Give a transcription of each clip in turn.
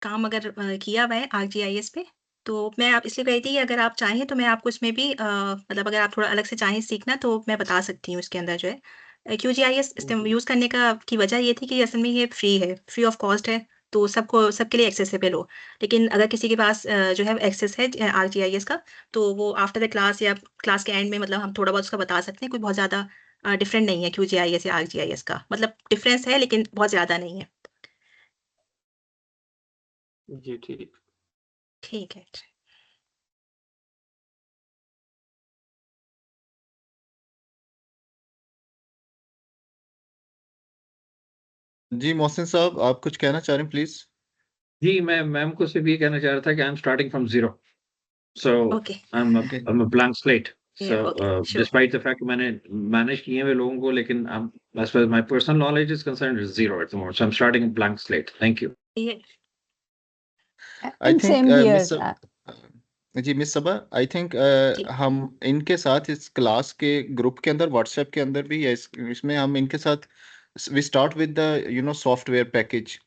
काम अगर किया हुआ है आर्कजीआईएस पे, तो मैं आप इसलिए कह रही थी कि अगर आप चाहें तो मैं आपको इसमें भी मतलब अगर आप थोड़ा अलग से चाहें सीखना तो मैं बता सकती हूँ इसके अंदर जो है। क्यूजीआईएस यूज़ करने का की वजह ये थी कि असल में ये फ्री है, फ्री ऑफ कॉस्ट है, तो सबके लिए एक्सेसिबल हो। लेकिन अगर किसी के पास जो है एक्सेस है आर्कजीआईएस का, तो वो आफ्टर द क्लास या क्लास के एंड में मतलब हम थोड़ा बहुत उसका बता सकते हैं, कोई बहुत ज़्यादा डिफरेंट नहीं है क्यूजीआईएस या आर्कजीआईएस का। मतलब डिफरेंस है लेकिन बहुत ज़्यादा नहीं है। जी, ठीक। ठीक है। जी मोहसिन साहब, आप कुछ कहना चाह रहे हैं प्लीज? जी, मैं मैम को सिर्फ़ ये कहना चाह रहा था कि I am starting from zero. So okay, okay. I am a blank slate. Yeah so okay, sure. Despite the fact कि मैंने मैनेज किए हुए लोगों को, लेकिन as far as my personal knowledge is concerned is zero at the moment. So I am starting a blank slate. Thank you. ये I And think same here. Miss जी miss Saba, I think जी, हम इनके साथ इस class के group के अंदर व्हाट्सएप के अंदर भी या इसमें हम इनके साथ we start with the software package,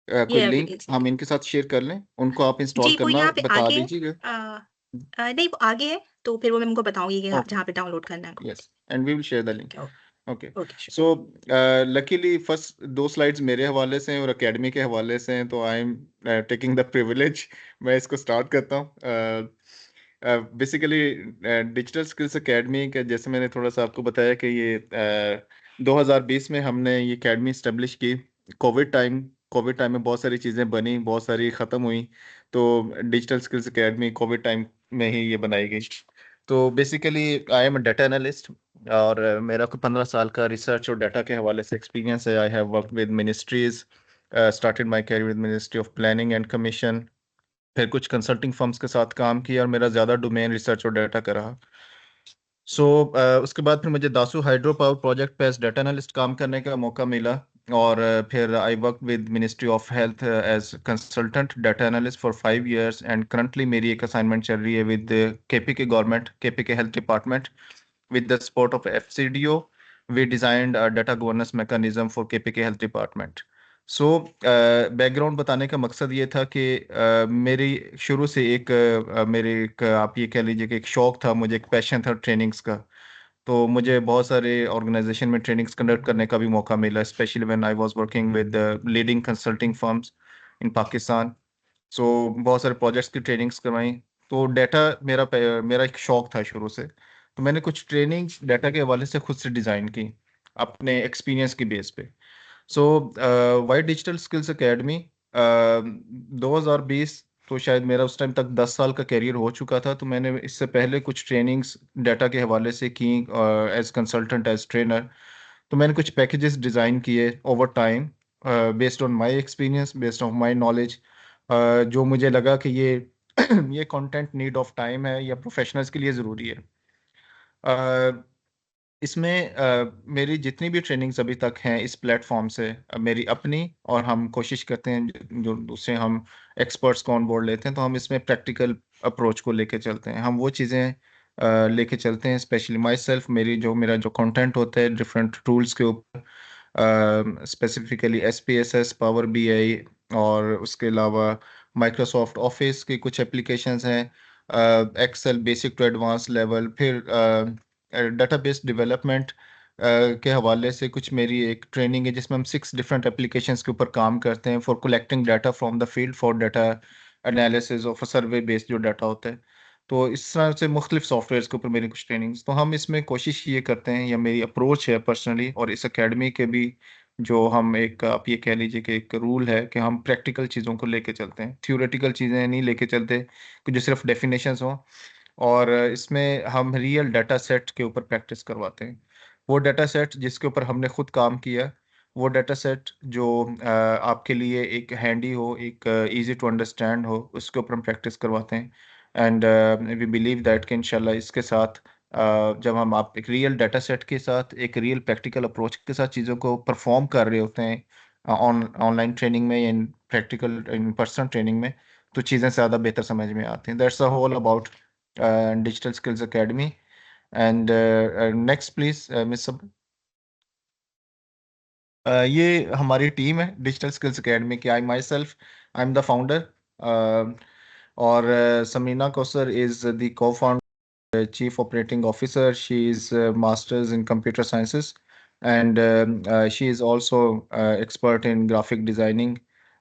कोई ये लिंक हम एग्ज़ैक्टली। इनके साथ शेयर कर लें, उनको आप इंस्टॉल जी, वो करना यहाँ पे बता आगे है। दीजिएगा। नहीं वो आगे है, तो फिर वो मैं उनको बताऊँगी कि ओके, जहाँ पे डाउनलोड करना है उनको। Yes, and we will share the link. Oh okay, okay, sure. So luckily first दो स्लाइड्स मेरे हवाले से हैं और एकेडमी के हवाले से हैं, तो I am taking the privilege. मैं इसको स्टार्ट करता हूँ। बेसिकली डिजिटल स्किल्स एकेडमी का, जैसे मैंने थोड़ा सा आपको बताया कि ये 2020 में हमने ये एकेडमी इस्टेब्लिश की। कोविड टाइम में बहुत सारी चीज़ें बनी, बहुत सारी ख़त्म हुई, तो digital Skills academy Covid time में ही ये बनाई गई। तो basically I am a data analyst, और मेरा को 15 साल का रिसर्च और डाटा के हवाले से एक्सपीरियंस है। I have worked with ministries, started my career with ministry of planning and commission, फिर कुछ कंसल्टिंग फर्म्स के साथ काम किया, और मेरा ज़्यादा डोमेन रिसर्च और डाटा का रहा। सो उसके बाद फिर मुझे दासू हाइड्रो पावर प्रोजेक्ट पे एज डाटा एनालिस्ट काम करने का मौका मिला, और फिर I work with ministry of health as consultant data analyst for 5 years, and currently मेरी एक असाइनमेंट चल रही है विद केपी के गवर्नमेंट, केपी के health department, with the support of FCDO. We designed a data governance mechanism for KPK Health Department. So background बताने का मकसद ये था कि मेरी शुरू से एक मेरे एक आप ये कह लीजिए कि एक शौक था, मुझे एक पैशन था ट्रेनिंग्स का। तो मुझे बहुत सारे ऑर्गेनाइजेशन में ट्रेनिंग्स कंडक्ट करने का भी मौका मिला, specially when I was working with leading consulting firms in Pakistan. So बहुत सारे प्रोजेक्ट्स की ट्रेनिंग्स करवाई। तो डाटा मेरा एक शौक था शुरू से, तो मैंने कुछ ट्रेनिंग्स डाटा के हवाले से खुद से डिज़ाइन की अपने एक्सपीरियंस की बेस पे। सो वाई डिजिटल स्किल्स एकेडमी 2020, तो शायद मेरा उस टाइम तक 10 साल का करियर हो चुका था, तो मैंने इससे पहले कुछ ट्रेनिंग्स डाटा के हवाले से की एज कंसल्टेंट, एज ट्रेनर। तो मैंने कुछ पैकेजेस डिज़ाइन किए over time, based on my experience, based on my knowledge, जो मुझे लगा कि ये ये कंटेंट नीड ऑफ टाइम है या प्रोफेशनल्स के लिए ज़रूरी है। अ, इसमें मेरी जितनी भी ट्रेनिंग्स अभी तक हैं इस प्लेटफॉर्म से, मेरी अपनी, और हम कोशिश करते हैं जो दूसरे हम एक्सपर्ट्स को ऑन बोर्ड लेते हैं, तो हम इसमें प्रैक्टिकल अप्रोच को लेके चलते हैं। हम वो चीज़ें लेके चलते हैं, स्पेशली माई सेल्फ, मेरा जो कंटेंट होता है डिफरेंट टूल्स के ऊपर, स्पेसिफिकली SPSS, पावर BI, और उसके अलावा माइक्रोसॉफ्ट ऑफिस की कुछ एप्लीकेशंस हैं, excel basic to advance level, फिर डेटाबेस डेवलपमेंट के हवाले से कुछ मेरी एक ट्रेनिंग है जिसमें हम 6 डिफरेंट एप्लीकेशंस के ऊपर काम करते हैं for collecting data from the field for data analysis of survey based जो डाटा होता है। तो इस तरह से मुख्तलिफ सॉफ्टवेयर के ऊपर मेरी कुछ ट्रेनिंग्स, तो हम इसमें कोशिश ये करते हैं, या मेरी अप्रोच है पर्सनली, और इस एकेडमी के भी जो हम एक आप ये कह लीजिए कि एक रूल है कि हम प्रैक्टिकल चीज़ों को लेके चलते हैं, थ्योरेटिकल चीज़ें नहीं लेके चलते कि जो सिर्फ डेफिनेशंस हों। और इसमें हम रियल डाटा सेट के ऊपर प्रैक्टिस करवाते हैं। वो डाटा सेट जिसके ऊपर हमने खुद काम किया, वो डाटा सेट जो आपके लिए एक हैंडी हो, एक इजी टू अंडरस्टैंड हो, उसके ऊपर हम प्रैक्टिस करवाते हैं। एंड वी बिलीव दैट कि इंशाल्लाह इसके साथ जब हम आप एक रियल डाटा सेट के साथ एक रियल प्रैक्टिकल अप्रोच के साथ चीज़ों को परफॉर्म कर रहे होते हैं ऑनलाइन ट्रेनिंग में या in practical in person training में, तो चीज़ें ज़्यादा बेहतर समझ में आती हैं। That's a whole about Digital Skills Academy. And next, please, Miss Sab. ये हमारी टीम है डिजिटल स्किल्स एकेडमी की। I myself I am the founder, और Samina Kausar is the co-founder, chief operating officer. She is masters in computer sciences, and she is also expert in graphic designing,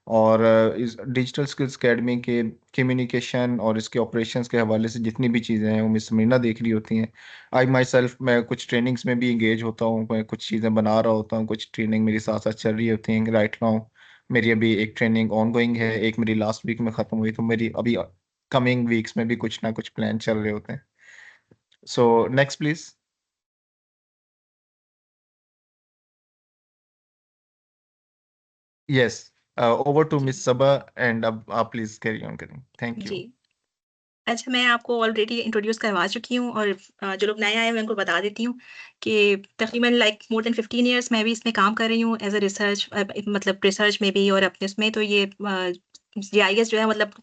और इस digital Skills academy के communication और इसके operations के हवाले से जितनी भी चीज़ें हैं वो मिस समीना देख रही होती हैं। आई माई सेल्फ, मैं कुछ ट्रेनिंग्स में भी इंगेज होता हूँ, मैं कुछ चीज़ें बना रहा होता हूँ, कुछ ट्रेनिंग मेरी साथ साथ चल रही होती हैं राइट नाउ। मेरी अभी एक ट्रेनिंग ऑन गोइंग है, एक मेरी लास्ट वीक में ख़त्म हुई, तो मेरी अभी कमिंग वीक्स में भी कुछ ना कुछ प्लान चल रहे होते हैं। So next please. Yes, over to जी मिस सबा, एंड अब आप प्लीज कैरी ऑन करें। Thank you. जी अच्छा, मैं आपको ऑलरेडी इंट्रोड्यूस करवा चुकी हूँ और जो लोग नए आए हैं मैं उनको बता देती हूँ कि तकरीबन लाइक मोर देन 15 इयर्स मैं भी इसमें काम कर रही हूँ एज अ रिसर्च, मतलब रिसर्च में भी और अपने उसमें। तो ये जीआईएस जो है, मतलब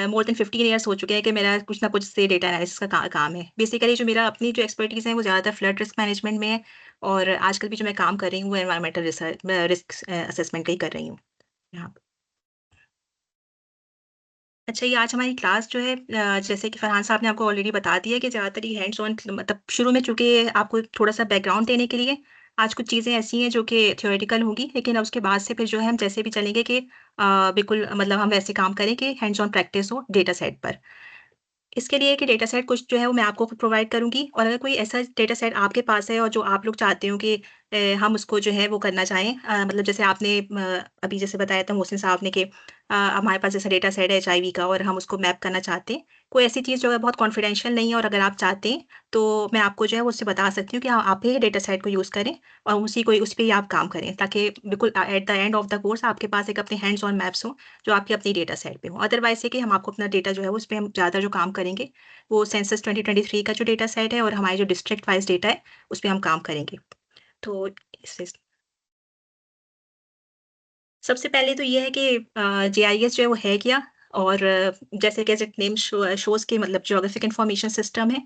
मोर देन 15 इयर्स हो चुके हैं कि मेरा कुछ ना कुछ से डेटा एनालिसिस का काम है। बेसिकली जो मेरा अपनी जो एक्सपर्टीज़ है वो ज़्यादातर फ्लड रिस्क मैनेजमेंट में है, और आजकल भी जो मैं काम कर रही हूँ वो एनवायरमेंटल रिस्क असेसमेंट का ही कर रही हूँ यहाँ। अच्छा, ये आज हमारी क्लास जो है, जैसे कि फरहान साहब ने आपको ऑलरेडी बता दिया कि ज़्यादातर ये हैंड्स ऑन, मतलब शुरू में चूँकि आपको थोड़ा-सा बैकग्राउंड देने के लिए आज कुछ चीज़ें ऐसी हैं जो कि थ्योरेटिकल होंगी, लेकिन अब उसके बाद से फिर जो है हम जैसे भी चलेंगे कि बिल्कुल मतलब हम वैसे काम करें कि हैंड्स ऑन प्रैक्टिस हो डेटा सेट पर। इसके लिए कि डेटा सेट कुछ जो है वो मैं आपको खुद प्रोवाइड करूँगी, और अगर कोई ऐसा डेटा सेट आपके पास है और जो आप लोग चाहते हो कि हम उसको जो है वो करना चाहें, मतलब जैसे आपने अभी जैसे बताया था मोहसिन साहब ने कि हमारे पास ऐसा डेटा सेट है एचआईवी का और हम उसको मैप करना चाहते हैं। कोई ऐसी चीज़ जो है बहुत कॉन्फिडेंशियल नहीं है, और अगर आप चाहते हैं तो मैं आपको जो है वो उससे बता सकती हूँ कि आप ही डेटा सेट को यूज़ करें और उस पे ही आप काम करें, ताकि बिल्कुल at the end of the course आपके पास एक अपने हैंड्स ऑन मैप्स हों जो आपके अपनी डेटा सेट पे हो। अदरवाइज़ ये कि हम आपको अपना डेटा जो है उस पे हम ज़्यादा जो काम करेंगे वो सेंसस 2023 का जो डेटा सेट है और हमारे जो डिस्ट्रिक्ट वाइज़ डेटा है उस पे हम काम करेंगे। तो इससे सबसे पहले तो ये है कि जीआईएस जो है वो है क्या? और जैसे कि एज़ इट नेम शोज़ कि मतलब ज्योग्राफिक इन्फॉर्मेशन सिस्टम है,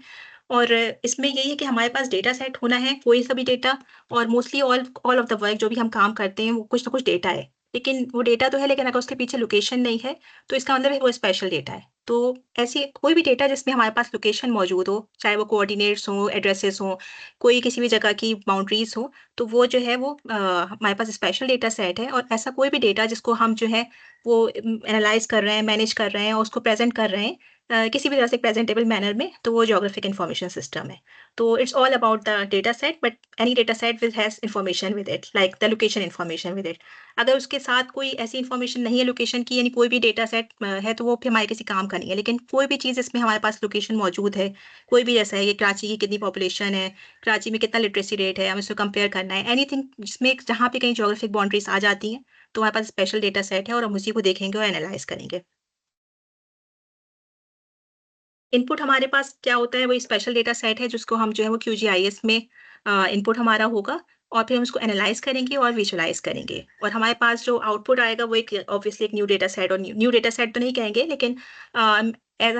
और इसमें यही है कि हमारे पास डेटा सेट होना है, कोई सा भी डेटा, और mostly all all of the work जो भी हम काम करते हैं वो कुछ ना कुछ डेटा है। लेकिन वो डेटा तो है, लेकिन अगर उसके पीछे लोकेशन नहीं है, तो इसका मतलब है वो स्पेशल डेटा है। तो ऐसी कोई भी डेटा जिसमें हमारे पास लोकेशन मौजूद हो, चाहे वो कोऑर्डिनेट्स हों, एड्रेसेस हों, कोई किसी भी जगह की बाउंड्रीज़ हो, तो वो जो है वो हमारे पास स्पेशल डेटा सेट है। और ऐसा कोई भी डेटा जिसको हम जो है वो एनालाइज़ कर रहे हैं, मैनेज कर रहे हैं और उसको प्रेज़ेंट कर रहे हैं किसी भी तरह से प्रेज़ेंटेबल मैनर में, तो वो ज्योग्राफिक इन्फॉर्मेशन सिस्टम है। तो it's all about the data set, but any data set will has information with it, like the location information with it. अगर उसके साथ कोई ऐसी इन्फॉर्मेशन नहीं है लोकेशन की, यानी कोई भी डेटा सेट है, तो वो फिर हमारे किसी काम का नहीं है। लेकिन कोई भी चीज़ इसमें हमारे पास लोकेशन मौजूद है, कोई भी जैसा है कि कराची की कितनी पॉपुलेशन है, कराची में कितना लिटरेसी रेट है, हमें उसको कंपेयर करना है, एनीथिंग जिसमें जहाँ पे कहीं ज्योग्राफिक बाउंड्रीज़ आ जाती हैं, तो हमारे पास स्पेशल डेटा सेट है और हम उसी को देखेंगे और एनालाइज़ करेंगे। इनपुट हमारे पास क्या होता है, वही स्पेशल डेटा सेट है जिसको हम जो है वो क्यूजीआईएस में इनपुट हमारा होगा, और फिर हम उसको एनालाइज़ करेंगे और विजुअलाइज़ करेंगे। और हमारे पास जो आउटपुट आएगा वो एक ऑब्वियसली एक न्यू डेटा सेट, और न्यू डेटा सेट तो नहीं कहेंगे, लेकिन as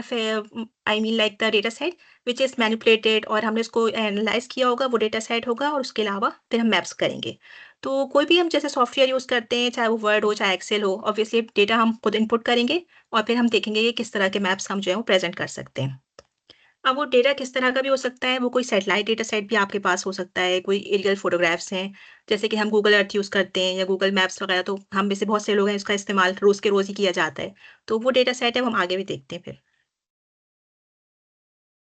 I mean like the data set which is manipulated, और हमने उसको एनालाइज़ किया होगा, वो डेटा सेट होगा, और उसके अलावा फिर हम मैप्स करेंगे। तो कोई भी हम जैसे सॉफ्टवेयर यूज़ करते हैं, चाहे वो वर्ड हो, चाहे एक्सेल हो, ऑब्वियसली डेटा हम खुद इनपुट करेंगे और फिर हम देखेंगे कि किस तरह के मैप्स हम जो है वो प्रेज़ेंट कर सकते हैं। अब वो डेटा किस तरह का भी हो सकता है, वो कोई सैटेलाइट डेटा सेट भी आपके पास हो सकता है, कोई एरियल फ़ोटोग्राफ्स हैं, जैसे कि हम गूगल अर्थ यूज़ करते हैं या गूगल मैप्स वगैरह, तो हम में से बहुत से लोग हैं, इसका इस्तेमाल रोज़ के रोज़ ही किया जाता है। तो वो डेटा सेट है, वो हम आगे भी देखते हैं फिर।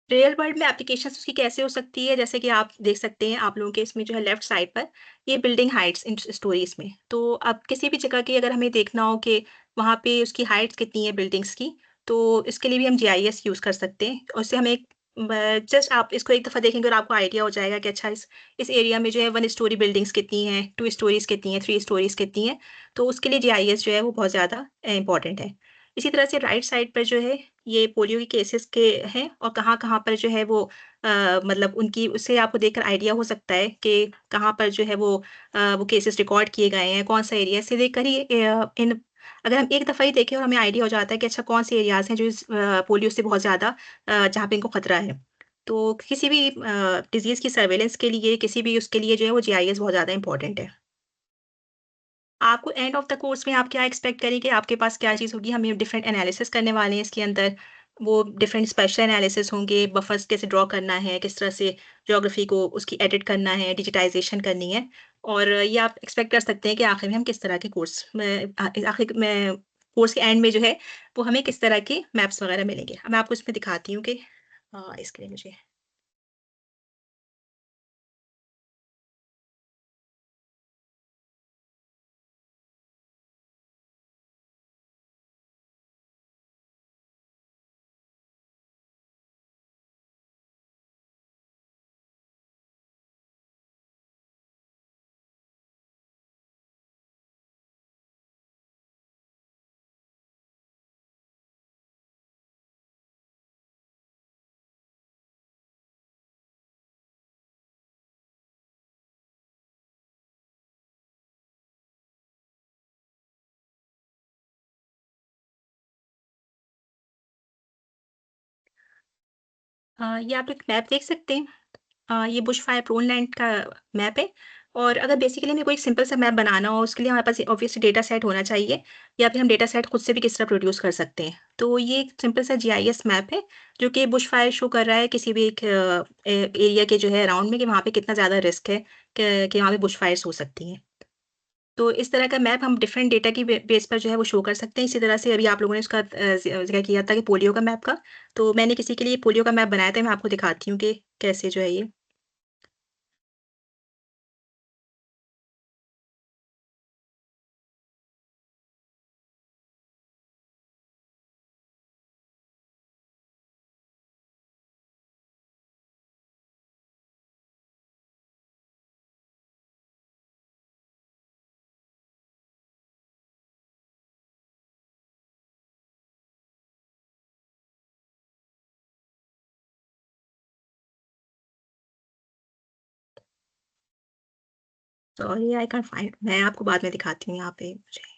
रियल वर्ल्ड में एप्लीकेशंस उसकी कैसे हो सकती है, जैसे कि आप देख सकते हैं, आप लोगों के इसमें जो है लेफ्ट साइड पर, ये बिल्डिंग हाइट्स इन स्टोरीज़ में। तो अब किसी भी जगह की अगर हमें देखना हो कि वहाँ पे उसकी हाइट्स कितनी है बिल्डिंग्स की, तो इसके लिए भी हम जीआईएस यूज़ कर सकते हैं। और उससे हमें एक जस्ट आप इसको एक दफ़ा देखेंगे और आपको आइडिया हो जाएगा कि अच्छा इस एरिया में जो है 1 स्टोरी बिल्डिंग्स कितनी हैं, 2 स्टोरीज़ कितनी हैं, 3 स्टोरीज़ कितनी हैं। तो उसके लिए जीआईएस जो है वो बहुत ज़्यादा इम्पोर्टेंट है। इसी तरह से राइट साइड पर जो है ये पोलियो के केसेस के हैं, और कहाँ-कहाँ पर जो है वो मतलब उनकी उससे आपको देखकर आइडिया हो सकता है कि कहाँ पर जो है वो केसेस रिकॉर्ड किए गए हैं, कौन-सा एरिया है। इसे देखकर ही इन अगर हम एक दफ़ा ही देखें और हमें आइडिया हो जाता है कि अच्छा कौन से एरियाज़ हैं जो इस पोलियो से बहुत ज़्यादा जहाँ पे इनको खतरा है। तो किसी भी डिज़ीज़ की सर्वेलेंस के लिए, किसी भी उसके लिए जो है वो जीआईएस बहुत ज़्यादा इम्पोर्टेंट है। आपको एंड ऑफ द कोर्स में आप क्या एक्सपेक्ट करें कि आपके पास क्या चीज़ होगी? हम ये डिफरेंट एनालिसिस करने वाले हैं इसके अंदर। वो डिफरेंट स्पेशल एनालिसिस होंगे, बफर्स कैसे ड्रॉ करना है, किस तरह से ज्योग्राफी को उसकी एडिट करना है, डिजिटाइज़ेशन करनी है। और ये आप एक्सपेक्ट कर सकते हैं कि आखिर में हम किस तरह के कोर्स में आखिर में कोर्स के एंड में जो है, वो हमें किस तरह के मैप्स वगैरह मिलेंगे। अब मैं आपको इसमें दिखाती हूँ कि इसके लिए मुझे ये आप एक मैप देख सकते हैं। ये बुश फायर प्रोन लैंड का मैप है और अगर बेसिकली मेरे को एक सिंपल सा मैप बनाना हो उसके लिए हमारे पास ऑब्वियसली डेटा सेट होना चाहिए या फिर हम डेटा सेट खुद से भी किस तरह प्रोड्यूस कर सकते हैं। तो ये एक सिंपल सा जीआईएस मैप है जो कि बुश फायर शो कर रहा है किसी भी एक एरिया के जो है अराउंड में कि वहाँ पे कितना ज़्यादा रिस्क है कि वहाँ पे बुश फायर्स हो सकती हैं। तो इस तरह का मैप हम डिफरेंट डेटा की बेस पर जो है वो शो कर सकते हैं। इसी तरह से अभी आप लोगों ने उसका ज़िक्र किया था कि पोलियो का मैप का, तो मैंने किसी के लिए पोलियो का मैप बनाया था, मैं आपको दिखाती हूँ कि कैसे जो है ये। सॉरी आई कांट फाइंड, मैं आपको बाद में दिखाती हूँ यहाँ पे मुझे।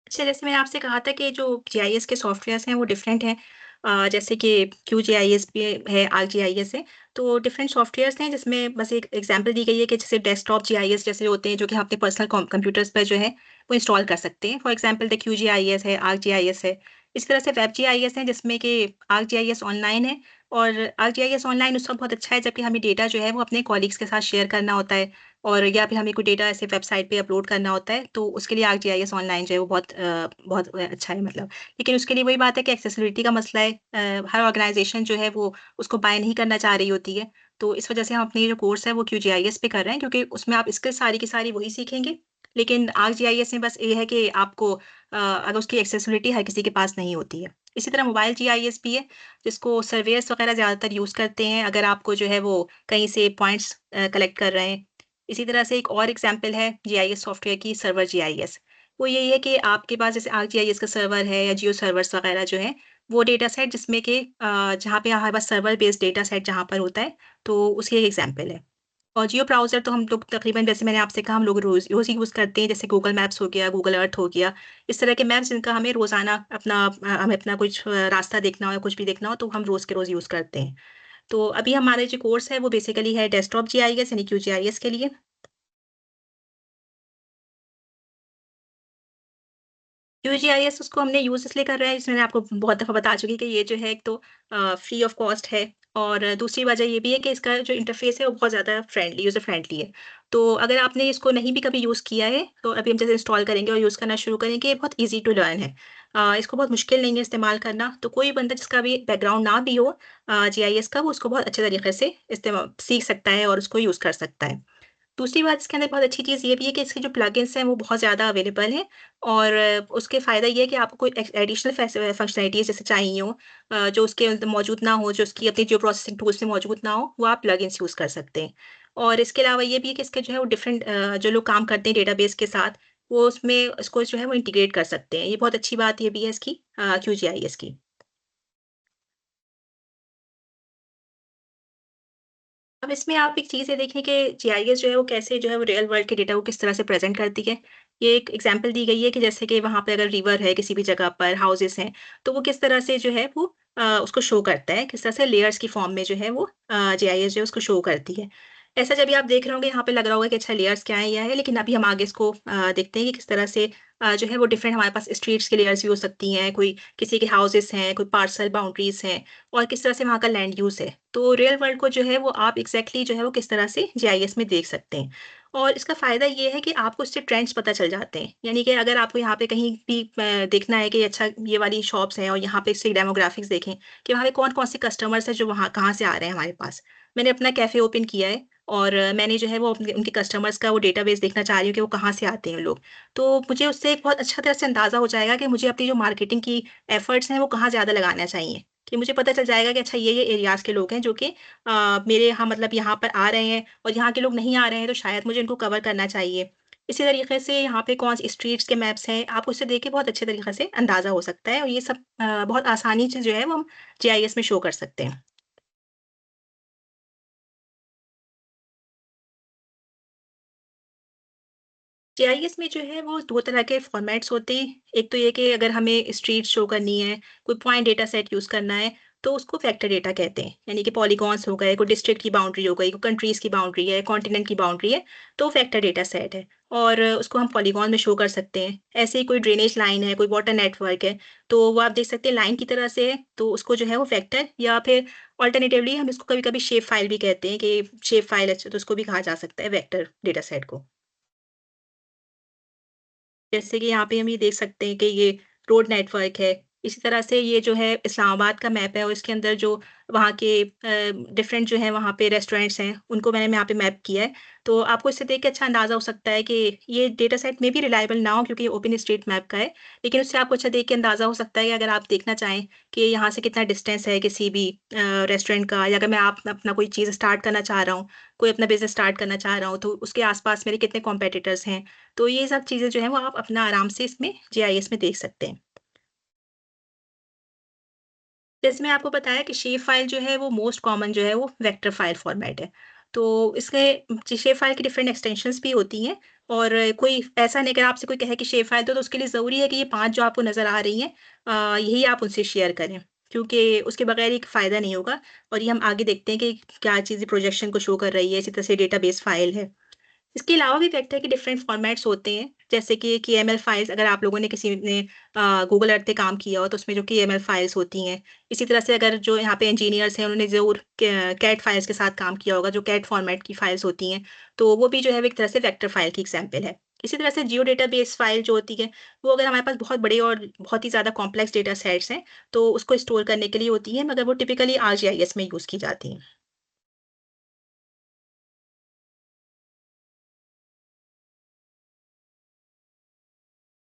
अच्छा, जैसे मैंने आपसे कहा था कि जो जीआईएस के सॉफ्टवेयर्स हैं वो डिफरेंट हैं। जैसे कि क्यूजीआईएस भी है, आर्कजीआईएस है। तो डिफरेंट सॉफ्टवेयर्स हैं जिसमें बस एक एग्ज़ाम्पल दी गई है कि जैसे डेस्कटॉप जीआईएस जैसे होते हैं जो कि हम अपने पर्सनल कंप्यूटर्स पर जो है वो इंस्टॉल कर सकते हैं। फॉर एग्ज़ाम्पल द क्यूजीआईएस है, आर्कजीआईएस है। इसी तरह से वेब जीआईएस है जिसमें कि आर्कजीआईएस ऑनलाइन है और आर्कजीआईएस ऑनलाइन उसका बहुत अच्छा है जबकि हमें डेटा जो है वो अपने कॉलीग्स के साथ शेयर करना होता है और या फिर हमें कोई डेटा ऐसे वेबसाइट पे अपलोड करना होता है, तो उसके लिए आर्कजीआईएस ऑनलाइन जो है वो बहुत अच्छा है मतलब। लेकिन उसके लिए वही बात है कि एक्सेसिबिलिटी का मसला है। हर ऑर्गनाइज़ेशन जो है वो उसको बाय नहीं करना चाह रही होती है। तो इस वजह से हम अपनी जो कोर्स है वो क्यूजीआईएस पे कर रहे हैं क्योंकि उसमें आप स्किल सारी की सारी वही सीखेंगे। लेकिन आर्कजीआईएस में बस ये है कि आपको अगर उसकी एक्सेसिबिलिटी हर किसी के पास नहीं होती है। इसी तरह मोबाइल जीआईएस भी है, जिसको सर्वेयर्स वगैरह ज़्यादातर यूज़ करते हैं अगर आपको जो है वो कहीं से पॉइंट्स कलेक्ट कर रहे हैं। इसी तरह से एक और एग्ज़ाम्पल है जीआईएस सॉफ्टवेयर की सर्वर जीआईएस। वो यही है कि आपके पास जैसे आर्कजीआईएस का सर्वर है या जियो सर्वर्स वग़ैरह जो हैं, वो डेटा सेट जिसमें कि जहाँ पे हमारे पास सर्वर बेस्ड डेटा सेट जहाँ पर होता है, तो उसकी एक एग्ज़ाम्पल है। और जियो ब्राउज़र तो हम लोग तकरीबन जैसे मैंने आपसे कहा हम लोग रोज़ ही यूज़ करते हैं, जैसे गूगल मैप्स हो गया, गूगल अर्थ हो गया। इस तरह के मैप्स जिनका हमें रोज़ाना हमें अपना कुछ रास्ता देखना हो या कुछ भी देखना हो, तो हम रोज़ के रोज़ यूज़ करते हैं। तो अभी हमारे जो कोर्स है, वो बेसिकली है डेस्कटॉप जीआईएस यानी क्यूजीआईएस के लिए। यूजीआईएस उसको हमने यूज़ इसलिए कर रहे हैं, इसमें मैंने आपको बहुत दफ़ा बता चुकी कि ये जो है एक तो फ्री ऑफ कॉस्ट है और दूसरी वजह ये भी है कि इसका जो इंटरफ़ेस है वो बहुत ज़्यादा फ्रेंडली यूज़र फ्रेंडली है। तो अगर आपने इसको नहीं भी कभी यूज़ किया है, तो अभी हम जैसे इंस्टॉल करेंगे और यूज़ करना शुरू करेंगे, ये बहुत ईज़ी टू लर्न है। इसको बहुत मुश्किल नहीं है इस्तेमाल करना, तो कोई बंदा जिसका भी बैकग्राउंड ना भी हो जीआईएस का, वो उसको बहुत अच्छे तरीके से सीख सकता है और उसको यूज़ कर सकता है। दूसरी बात इसके अंदर बहुत अच्छी चीज़ ये भी है कि इसके जो प्लगइन्स हैं वो बहुत ज़्यादा अवेलेबल हैं और उसके फ़ायदा ये है कि आपको कोई एडिशनल फंक्शनैलिटीज़ जैसे चाहिए हो जो उसके अंदर मौजूद ना हो, जो उसकी अपनी जो प्रोसेसिंग टूल्स में मौजूद ना हो, वो आप प्लगइन्स यूज़ कर सकते हैं। और इसके अलावा ये भी है कि इसके जो है वो डिफरेंट जो लोग काम करते हैं डेटाबेस के साथ, वो उसमें इसको जो है वो इंटीग्रेट कर सकते हैं। ये बहुत अच्छी बात ये भी है इसकी QGIS की। अब इसमें आप एक चीज़ ये देखें कि जीआईएस जो है वो कैसे जो है वो रियल वर्ल्ड के डेटा को किस तरह से प्रेज़ेंट करती है। ये एक एग्ज़ाम्पल दी गई है कि जैसे कि वहाँ पे अगर रिवर है किसी भी जगह पर, हाउसेज़ हैं, तो वो किस तरह से जो है वो उसको शो करता है, किस तरह से लेयर्स की फ़ॉर्म में जो है वो जीआईएस जो है उसको शो करती है। ऐसा जब भी आप देख रहे होंगे यहाँ पे लग रहा होगा कि अच्छा लेयर्स क्या है, ये है, लेकिन अभी हम आगे इसको देखते हैं कि किस तरह से जो है वो डिफरेंट हमारे पास स्ट्रीट्स की लेयर्स भी हो सकती हैं, कोई किसी के हाउसेज़ हैं, कोई पार्सल बाउंड्रीज़ हैं और किस तरह से वहाँ का लैंड यूज़ है। तो रियल वर्ल्ड को जो है वो आप एग्ज़ैक्टली जो है वो किस तरह से जीआईएस में देख सकते हैं। और इसका फ़ायदा ये है कि आपको इससे ट्रेंड्स पता चल जाते हैं। यानी कि अगर आपको यहाँ पे कहीं भी देखना है कि अच्छा ये वाली शॉप्स हैं और यहाँ पे इसके डेमोग्राफिक्स देखें कि वहाँ पे कौन-कौन से कस्टमर्स हैं जो वहाँ कहाँ से आ रहे हैं हमारे पास। मैंने अपना कैफ़े ओपन किया है और मैंने जो है वो अपने उनके कस्टमर्स का वो डेटाबेस देखना चाह रही हूँ कि वो कहाँ से आते हैं लोग। तो मुझे उससे एक बहुत अच्छा तरह से अंदाज़ा हो जाएगा कि मुझे अपनी जो मार्केटिंग की एफ़र्ट्स हैं वो कहाँ ज़्यादा लगाना चाहिए। कि मुझे पता चल जाएगा कि अच्छा ये एरियाज़ के लोग हैं जो कि मेरे यहाँ मतलब यहाँ पर आ रहे हैं और यहाँ के लोग नहीं आ रहे हैं तो शायद मुझे इनको कवर करना चाहिए। इसी तरीके से यहाँ पे कौन सी स्ट्रीट्स के मैप्स हैं, आपको उससे देख के बहुत अच्छे तरीके से अंदाज़ा हो सकता है और ये सब बहुत आसानी से जो है वो हम जीआईएस में शो कर सकते हैं। जीआईएस में जो है वो 2 तरह के फ़ॉर्मेट्स होते हैं। एक तो ये कि अगर हमें स्ट्रीट शो करनी है, कोई पॉइंट डेटा सेट यूज़ करना है, तो उसको वेक्टर डेटा कहते हैं। यानी कि पॉलीगॉन्स हो गए, कोई डिस्ट्रिक्ट की बाउंड्री हो गई, कोई कंट्रीज़ की बाउंड्री है, कॉन्टिनेंट की बाउंड्री है, तो वेक्टर डेटा सेट है और उसको हम पॉलीगॉन में शो कर सकते हैं। ऐसे ही कोई ड्रेनेज लाइन है, कोई वाटर नेटवर्क है, तो वो आप देख सकते हैं लाइन की तरह से है, तो उसको जो है वो वेक्टर या फिर अल्टरनेटिवली हम इसको कभी-कभी शेप फ़ाइल भी कहते हैं कि शेप फ़ाइल अच्छा तो उसको भी कहा जा सकता है वेक्टर डेटा सेट को। जैसे कि यहाँ पे हम ये देख सकते हैं कि ये रोड नेटवर्क है। इसी तरह से ये जो है इस्लामाबाद का मैप है और इसके अंदर जो वहाँ के डिफरेंट जो है वहाँ पे रेस्टोरेंट्स हैं, उनको मैंने यहाँ पे मैप किया है। तो आपको इससे देख के अच्छा अंदाज़ा हो सकता है कि ये डेटा सेट में भी रिलायबल ना हो क्योंकि ये ओपन स्ट्रीट मैप का है। लेकिन उससे आपको अच्छा देख के अंदाज़ा हो सकता है कि अगर आप देखना चाहें कि यहाँ से कितना डिस्टेंस है किसी भी रेस्टोरेंट का या अगर मैं आप अपना कोई चीज़ स्टार्ट करना चाह रहा हूँ, कोई अपना बिज़नेस स्टार्ट करना चाह रहा हूँ, तो उसके आस-पास मेरे कितने कॉम्पिटिटर्स हैं। तो ये सब चीज़ें जो हैं वो आप अपना आराम से इसमें जीआईएस में देख सकते हैं। जैसे मैं आपको बताया कि शेप फ़ाइल जो है वो मोस्ट कॉमन जो है वो वेक्टर फ़ाइल फ़ॉर्मेट है। तो इसके शेप फ़ाइल की डिफरेंट एक्सटेंशंस भी होती हैं और कोई ऐसा नहीं अगर आपसे कोई कहे कि शेप फ़ाइल तो उसके लिए ज़रूरी है कि ये 5 जो आपको नज़र आ रही हैं यही आप उनसे शेयर करें। क्योंकि उसके बगैर एक फ़ायदा नहीं होगा और ये हम आगे देखते हैं कि क्या चीज़ें प्रोजेक्शन को शो कर रही है, इसी तरह से डेटाबेस फ़ाइल है। इसके अलावा भी वेक्टर के डिफरेंट फॉर्मेट्स होते हैं, जैसे कि केएमएल फाइल्स अगर आप लोगों ने किसी ने गूगल अर्थ पे काम किया हो, तो उसमें जो केएमएल फाइल्स होती हैं। इसी तरह से अगर जो यहाँ पे इंजीनियर्स हैं, उन्होंने ज़रूर कैट फाइल्स के साथ काम किया होगा, जो कैट फॉर्मेट की फाइल्स होती हैं, तो वो भी जो है वो एक तरह से वेक्टर फाइल की एग्ज़ाम्पल है। इसी तरह से जियो डेटाबेस फाइल जो होती है, वो अगर हमारे पास बहुत बड़े और बहुत ही ज़्यादा कॉम्प्लेक्स डेटा सेट्स हैं, तो उसको स्टोर करने के लिए होती है, मगर वो टिपिकली आरजीआईएस में यूज़ की जाती हैं।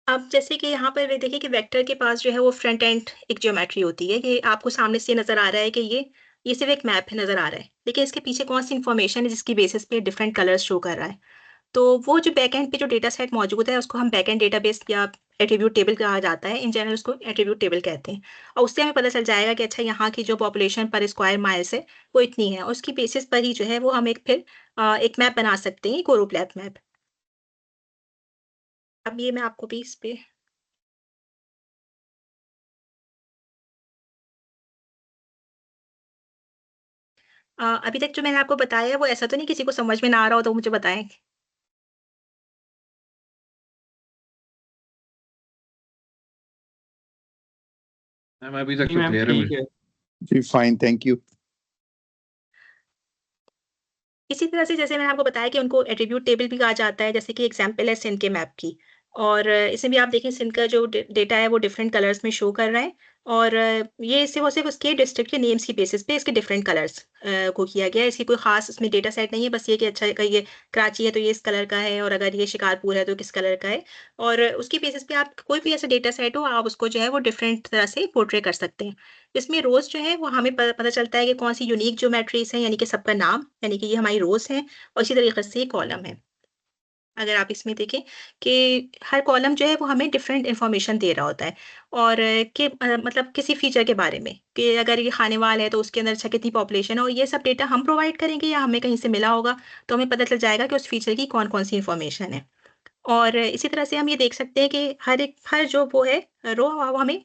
अब जैसे कि यहाँ पर देखिए कि वेक्टर के पास जो है वो फ्रंट एंड एक ज्योमेट्री होती है कि आपको सामने से नज़र आ रहा है कि ये सिर्फ़ एक मैप नज़र आ रहा है। लेकिन इसके पीछे कौन-सी इन्फॉर्मेशन है जिसकी बेसिस पे डिफरेंट कलर्स शो कर रहा है। तो वो जो बैक एंड पे जो डेटा सेट मौजूद है उसको हम बैक एंड डेटाबेस या एट्रिब्यूट टेबल कहा जाता है। इन जनरल उसको एट्रिब्यूट टेबल कहते हैं। और उससे हमें पता चल जाएगा कि अच्छा यहाँ की जो पॉपुलेशन पर स्क्वायर माइल्स है वो इतनी है और उसकी बेसिस पर ही जो है वो हम एक फिर एक मैप बना सकते हैं, एक ओरोप्लैप मैप। अब ये मैं आपको भी इस पे अभी तक जो मैंने आपको बताया है वो ऐसा तो नहीं किसी को समझ में ना आ रहा हो तो मुझे बताएँ? मैम अभी तक जी तो मैम क्लियर है ठीक मुझे। है। जी फाइन, थैंक यू। इसी तरह से जैसे मैंने आपको बताया कि उनको एट्रिब्यूट टेबल भी कहा जाता है, जैसे कि एग्ज़ाम्पल है सिंध के मैप की। और इसमें भी आप देखें सिंध का जो डेटा है वो डिफरेंट कलर्स में शो कर रहा है और ये सिर्फ उसके डिस्ट्रिक्ट के नेम्स की बेसिस पे इसके डिफरेंट कलर्स को किया गया है। इसकी कोई ख़ास इसमें डेटा सेट नहीं है, बस ये कि अच्छा ये कराची है तो ये इस कलर का है, और अगर ये शिकारपुर है तो किस कलर का है। और उसकी बेसिस पे आप कोई भी ऐसा डेटा सेट हो, आप उसको जो है वो डिफरेंट तरह से पोर्ट्रे कर सकते हैं। इसमें रोज़ जो है वो हमें पता चलता है कि कौन-सी यूनिक ज्योमेट्रीज़ हैं, यानी कि सबका नाम, यानी कि ये हमारी रोज़ हैं, और इसी तरीके से ये कॉलम है। अगर आप इसमें देखें कि हर कॉलम जो है वो हमें डिफरेंट इन्फॉर्मेशन दे रहा होता है, और मतलब किसी फीचर के बारे में, कि अगर ये खानेवाल है तो उसके अंदर अच्छा कितनी पॉपुलेशन है, और ये सब डेटा हम प्रोवाइड करेंगे या हमें कहीं से मिला होगा, तो हमें पता चल जाएगा कि उस फीचर की कौन-कौन सी इन्फॉर्मेशन है। और इसी तरह से हम ये देख सकते हैं कि हर जो वो है रो, वो हमें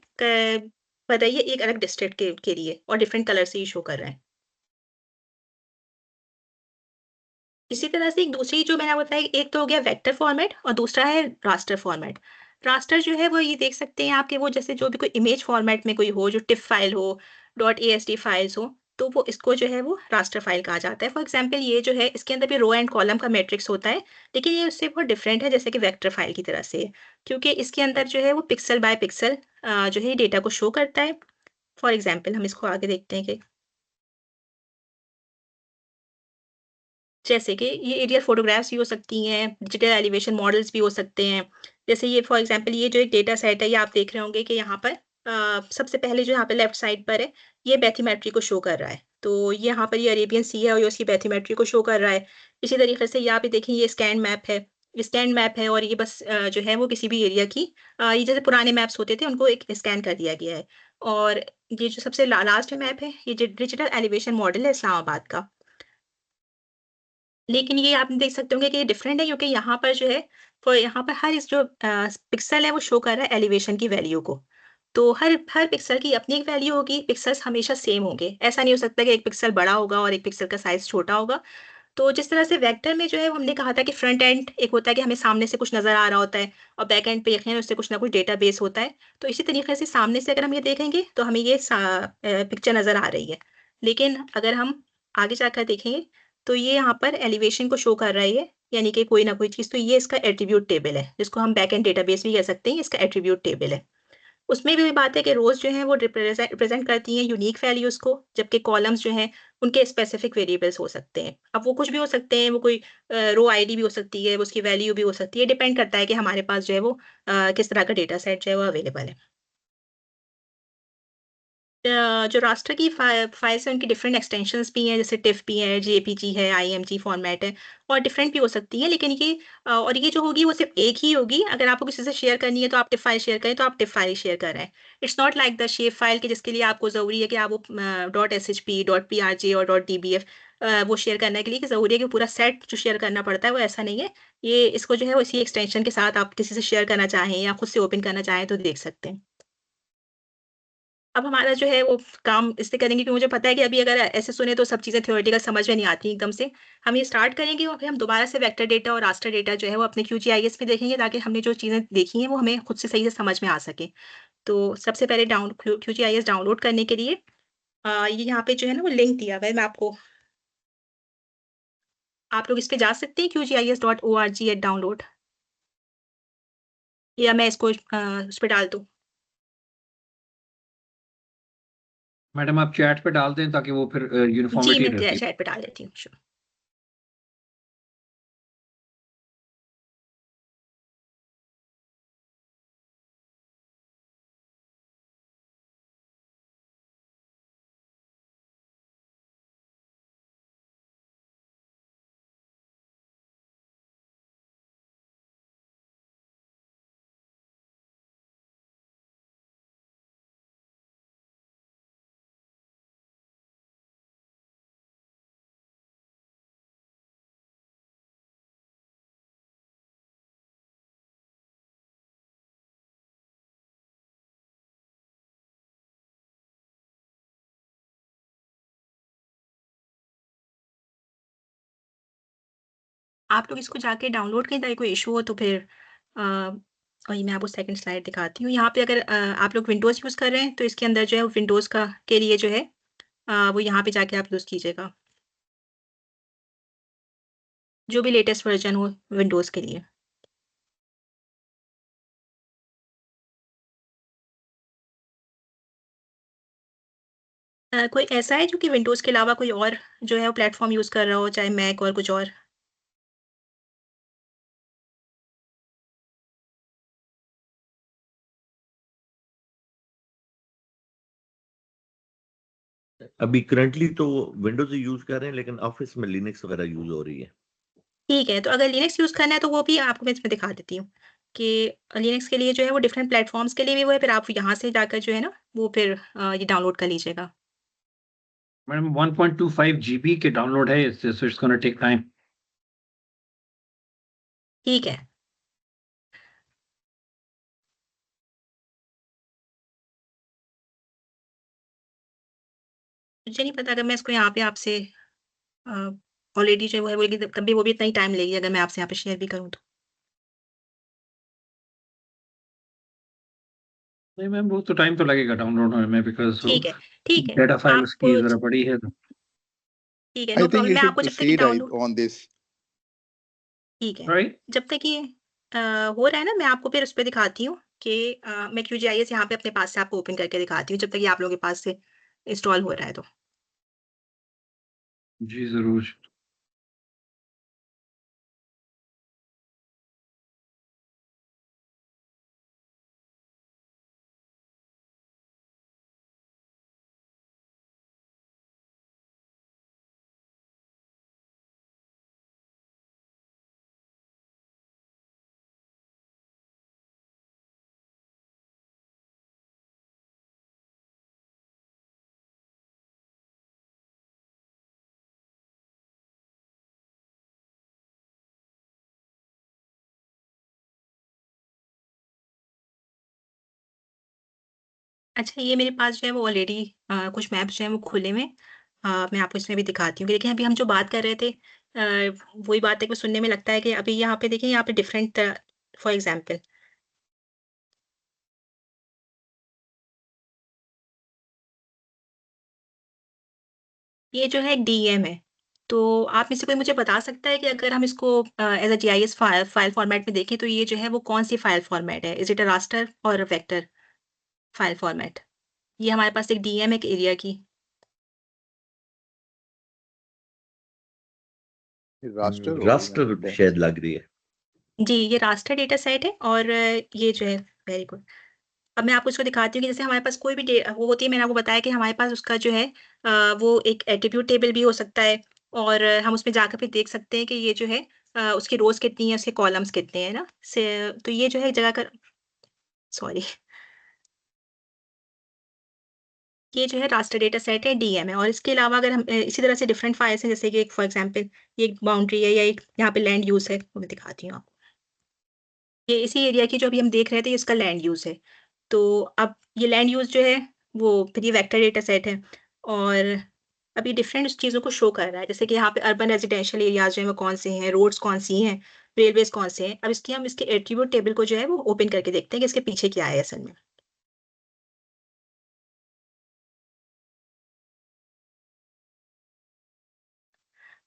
बताइए एक अलग डिस्ट्रिक्ट के लिए, और डिफरेंट कलर से ये शो कर रहा है। इसी तरह से एक दूसरी जो मैंने बताई, एक तो हो गया वेक्टर फॉर्मेट और दूसरा है रास्टर फॉर्मेट। रास्टर जो है वो ये देख सकते हैं आप कि वो जैसे जो भी कोई इमेज फॉर्मेट में कोई हो, जो टिफ फाइल हो, .asd फाइल्स हो, तो वो इसको जो है वो रास्टर फाइल कहा जाता है। फॉर एग्जांपल ये जो है इसके अंदर भी रो एंड कॉलम का मैट्रिक्स होता है, लेकिन ये उससे बहुत डिफरेंट है जैसे कि वेक्टर फाइल की तरह से, क्योंकि इसके अंदर जो है वो पिक्सल बाय पिक्सल जो है डेटा को शो करता है। फॉर एग्जाम्पल हम इसको आगे देखते हैं कि जैसे कि ये एरियल फ़ोटोग्राफ्स भी हो सकती हैं, डिजिटल एलिवेशन मॉडल्स भी हो सकते हैं। जैसे ये फॉर एग्ज़ाम्पल ये जो एक डेटा सेट है, ये आप देख रहे होंगे कि यहाँ पर सबसे पहले जो यहाँ पे लेफ्ट साइड पर है, ये बैथीमेट्री को शो कर रहा है। तो ये यहाँ पर ये अरेबियन सी है और ये उसकी बैथीमेट्री को शो कर रहा है। इसी तरीके से यहाँ पे देखें ये स्कैन मैप है। ये स्कैन मैप है, और ये बस जो है वो किसी भी एरिया की ये जैसे पुराने मैप्स होते थे उनको एक स्कैन कर दिया गया है। और ये जो सबसे लास्ट मैप है, ये डिजिटल एलिवेशन मॉडल है इस्लामाबाद का। लेकिन ये आप देख सकते होंगे कि ये डिफरेंट है, क्योंकि यहाँ पर जो है यहाँ पर हर इस जो पिक्सल है वो शो कर रहा है एलिवेशन की वैल्यू को। तो हर हर पिक्सल की अपनी एक वैल्यू होगी, पिक्सेल्स हमेशा सेम होंगे। ऐसा नहीं हो सकता कि एक पिक्सल बड़ा होगा और एक पिक्सल का साइज़ छोटा होगा। तो जिस तरह से वेक्टर में जो है हमने कहा था कि फ्रंट एंड एक होता है कि हमें सामने से कुछ नज़र आ रहा होता है, और बैक एंड पे यकीनन उससे कुछ ना कुछ डेटाबेस होता है। तो इसी तरीके से सामने से अगर हम ये देखेंगे तो हमें ये पिक्चर नज़र आ रही है। लेकिन अगर हम आगे जाकर देखेंगे तो ये यहाँ पर एलिवेशन को शो कर रहा है ये, यानी कि कोई ना कोई चीज़, तो ये इसका एट्रिब्यूट टेबल है, जिसको हम बैक एंड डेटाबेस भी कह सकते हैं, ये इसका एट्रिब्यूट टेबल है। उसमें भी वही बात है कि रोज़ जो हैं वो रिप्रेज़ेंट करती हैं यूनिक वैल्यूज़ को, जबकि कॉलम्स जो हैं उनके स्पेसिफिक वेरिएबल्स हो सकते हैं। अब वो कुछ भी हो सकते हैं, वो कोई रो आईडी भी हो सकती है, वो उसकी वैल्यू भी हो सकती है, डिपेंड करता है कि हमारे पास जो है वो किस तरह का डेटा सेट जो है वो अवेलेबल है। जो रास्टर की फाइल्स हैं उनकी डिफरेंट एक्सटेंशंस भी हैं, जैसे टिफ भी है, जेपीजी है, आईएमजी फॉर्मेट है, और डिफरेंट भी हो सकती हैं। लेकिन ये और ये जो होगी वो सिर्फ एक ही होगी। अगर आपको किसी से शेयर करनी है तो आप टिफ फाइल शेयर करें, तो आप टिफ फाइल शेयर कर रहे हैं। It's not like the shape file कि जिसके लिए आपको ज़रूरी है कि आप वो .shp, .prj और .dbf वो शेयर करने के लिए कि ज़रूरी है कि पूरा सेट जो शेयर करना पड़ता है, वो ऐसा नहीं है। ये इसको जो है वो इसी एक्सटेंशन के साथ आप किसी से शेयर करना चाहें या खुद से ओपन करना चाहें तो देख सकते हैं। अब हमारा जो है वो काम इससे करेंगे कि मुझे पता है कि अभी अगर ऐसे सुने तो सब चीज़ें थ्योरेटिकल समझ में नहीं आती एकदम से। हम ये स्टार्ट करेंगे और फिर हम दोबारा से वेक्टर डेटा और रास्टर डेटा जो है वो अपने QGIS में देखेंगे, ताकि हमने जो चीज़ें देखी हैं वो हमें खुद से सही से समझ में आ सके। तो सबसे पहले QGIS डाउनलोड करने के लिए ये यहाँ पे जो है ना वो लिंक दिया हुआ है, मैं आपको आप लोग इस पे जा सकते हैं qgis.org/डाउनलोड, या मैं इसको उस पे डाल दूँ? मैडम आप चैट पे डाल दें ताकि वो फिर जी, यूनिफ़ॉर्मिटी मैं रहती है। चैट पे डाल देती हूँ। श्योर। आप लोग इसको जाके डाउनलोड करें, ताकि कोई इश्यू हो तो फिर वही मैं आपको सेकंड स्लाइड दिखाती हूँ। यहाँ पे अगर आप लोग विंडोज़ यूज़ कर रहे हैं तो इसके अंदर जो है विंडोज़ का के लिए जो है वो यहाँ पे जाके आप यूज़ कीजिएगा, जो भी लेटेस्ट वर्ज़न हो विंडोज़ के लिए। कोई ऐसा है जो कि विंडोज़ के अलावा कोई और जो है वो प्लेटफ़ॉर्म यूज़ कर रहा हो, चाहे मैक और कुछ और? अभी करंटली तो विंडोज यूज कर रहे हैं, लेकिन ऑफिस में लिनक्स वगैरह यूज हो रही है। ठीक है, तो अगर लिनक्स यूज़ करना है तो वो भी आपको मैं इसमें दिखा देती हूँ कि लिनक्स के लिए जो है वो डिफरेंट प्लेटफ़ॉर्म्स के लिए भी वो है, फिर आप यहाँ से जाकर जो है ना वो फिर ये डाउनलोड कर लीजिएगा। मैडम 1.25 GB के डाउनलोड है, so it's going to take time. ठीक है। मुझे नहीं पता अगर मैं इसको यहाँ पे आपसे अ, ऑलरेडी जो है वो लेकिन तब भी वो भी इतना ही टाइम लेगी अगर मैं आपसे यहाँ पे शेयर भी करूँ तो। नहीं मैम, वो तो टाइम तो लगेगा डाउनलोड होने में, बिकॉज़ वो ठीक है, डेटा फाइल्स आप की ज़रा बड़ी है तो। ठीक है, I no think problem you मैं should आपको जब तक ये proceed डाउनलोड on this. ठीक है, राइट? जब तक ये हो रहा है ना मैं आपको फिर उस पे दिखाती हूँ कि मैं QGIS यहाँ पे अपने पास से आपको ओपन करके दिखाती हूँ, जब तक ये आप लोगों के पास से इंस्टॉल हो रहा है तो। जी, ज़रूर। अच्छा ये मेरे पास जो है वो ऑलरेडी कुछ मैप्स जो हैं वो खुले हुए हैं। मैं आपको इसमें भी दिखाती हूँ कि देखिए अभी हम जो बात कर रहे थे वही बात है कि सुनने में लगता है कि अभी यहाँ पे देखिए यहाँ पे डिफरेंट फॉर एग्ज़ाम्पल ये जो है एक डीईएम है। तो आप में से कोई मुझे बता सकता है कि अगर हम इसको as a GIS file format में देखें तो ये जो है वो कौन-सी फाइल फॉर्मेट है? इज़ इट अ रास्टर और वेक्टर फाइल फॉर्मेट? ये हमारे पास एक डीईएम है एक एरिया की। रास्टर होगी रास्टर मैम। शायद लग रही है। जी, ये रास्टर डेटा सेट है और ये जो है वेरी गुड। अब मैं आपको इसको दिखाती हूँ कि जैसे हमारे पास कोई भी वो होती है मैंने आपको बताया कि हमारे पास उसका जो है वो एक एट्रिब्यूट टेबल भी हो सकता है और हम उसमें जाकर फिर देख सकते हैं कि ये जो है उसकी रोज़ कितनी है, उसके कॉलम्स कितने हैं ना? तो ये जो है एक जगह का सॉरी ये जो है रास्टर डेटा सेट है, डीएम है और इसके अलावा अगर हम इसी तरह से डिफरेंट फाइल्स हैं जैसे कि फॉर एग्ज़ाम्पल ये एक बाउंड्री है या एक यहाँ पे लैंड यूज़ है, वो मैं दिखाती हूँ आपको। ये इसी एरिया की जो अभी हम देख रहे थे, ये इसका लैंड यूज़ है। तो अब ये लैंड यूज़ जो है, वो फिर ये वेक्टर डेटा सेट है और अभी डिफरेंट चीज़ों को शो कर रहा है। जैसे कि यहाँ पे अर्बन रेज़िडेंशियल एरियाज़ जो हैं, वो कौन-से हैं, रोड्स कौन-सी हैं, रेलवेज़ कौन-से हैं। अब हम इसके एट्रिब्यूट टेबल को जो है, वो ओपन करके देखते हैं कि इसके पीछे क्या है असल में।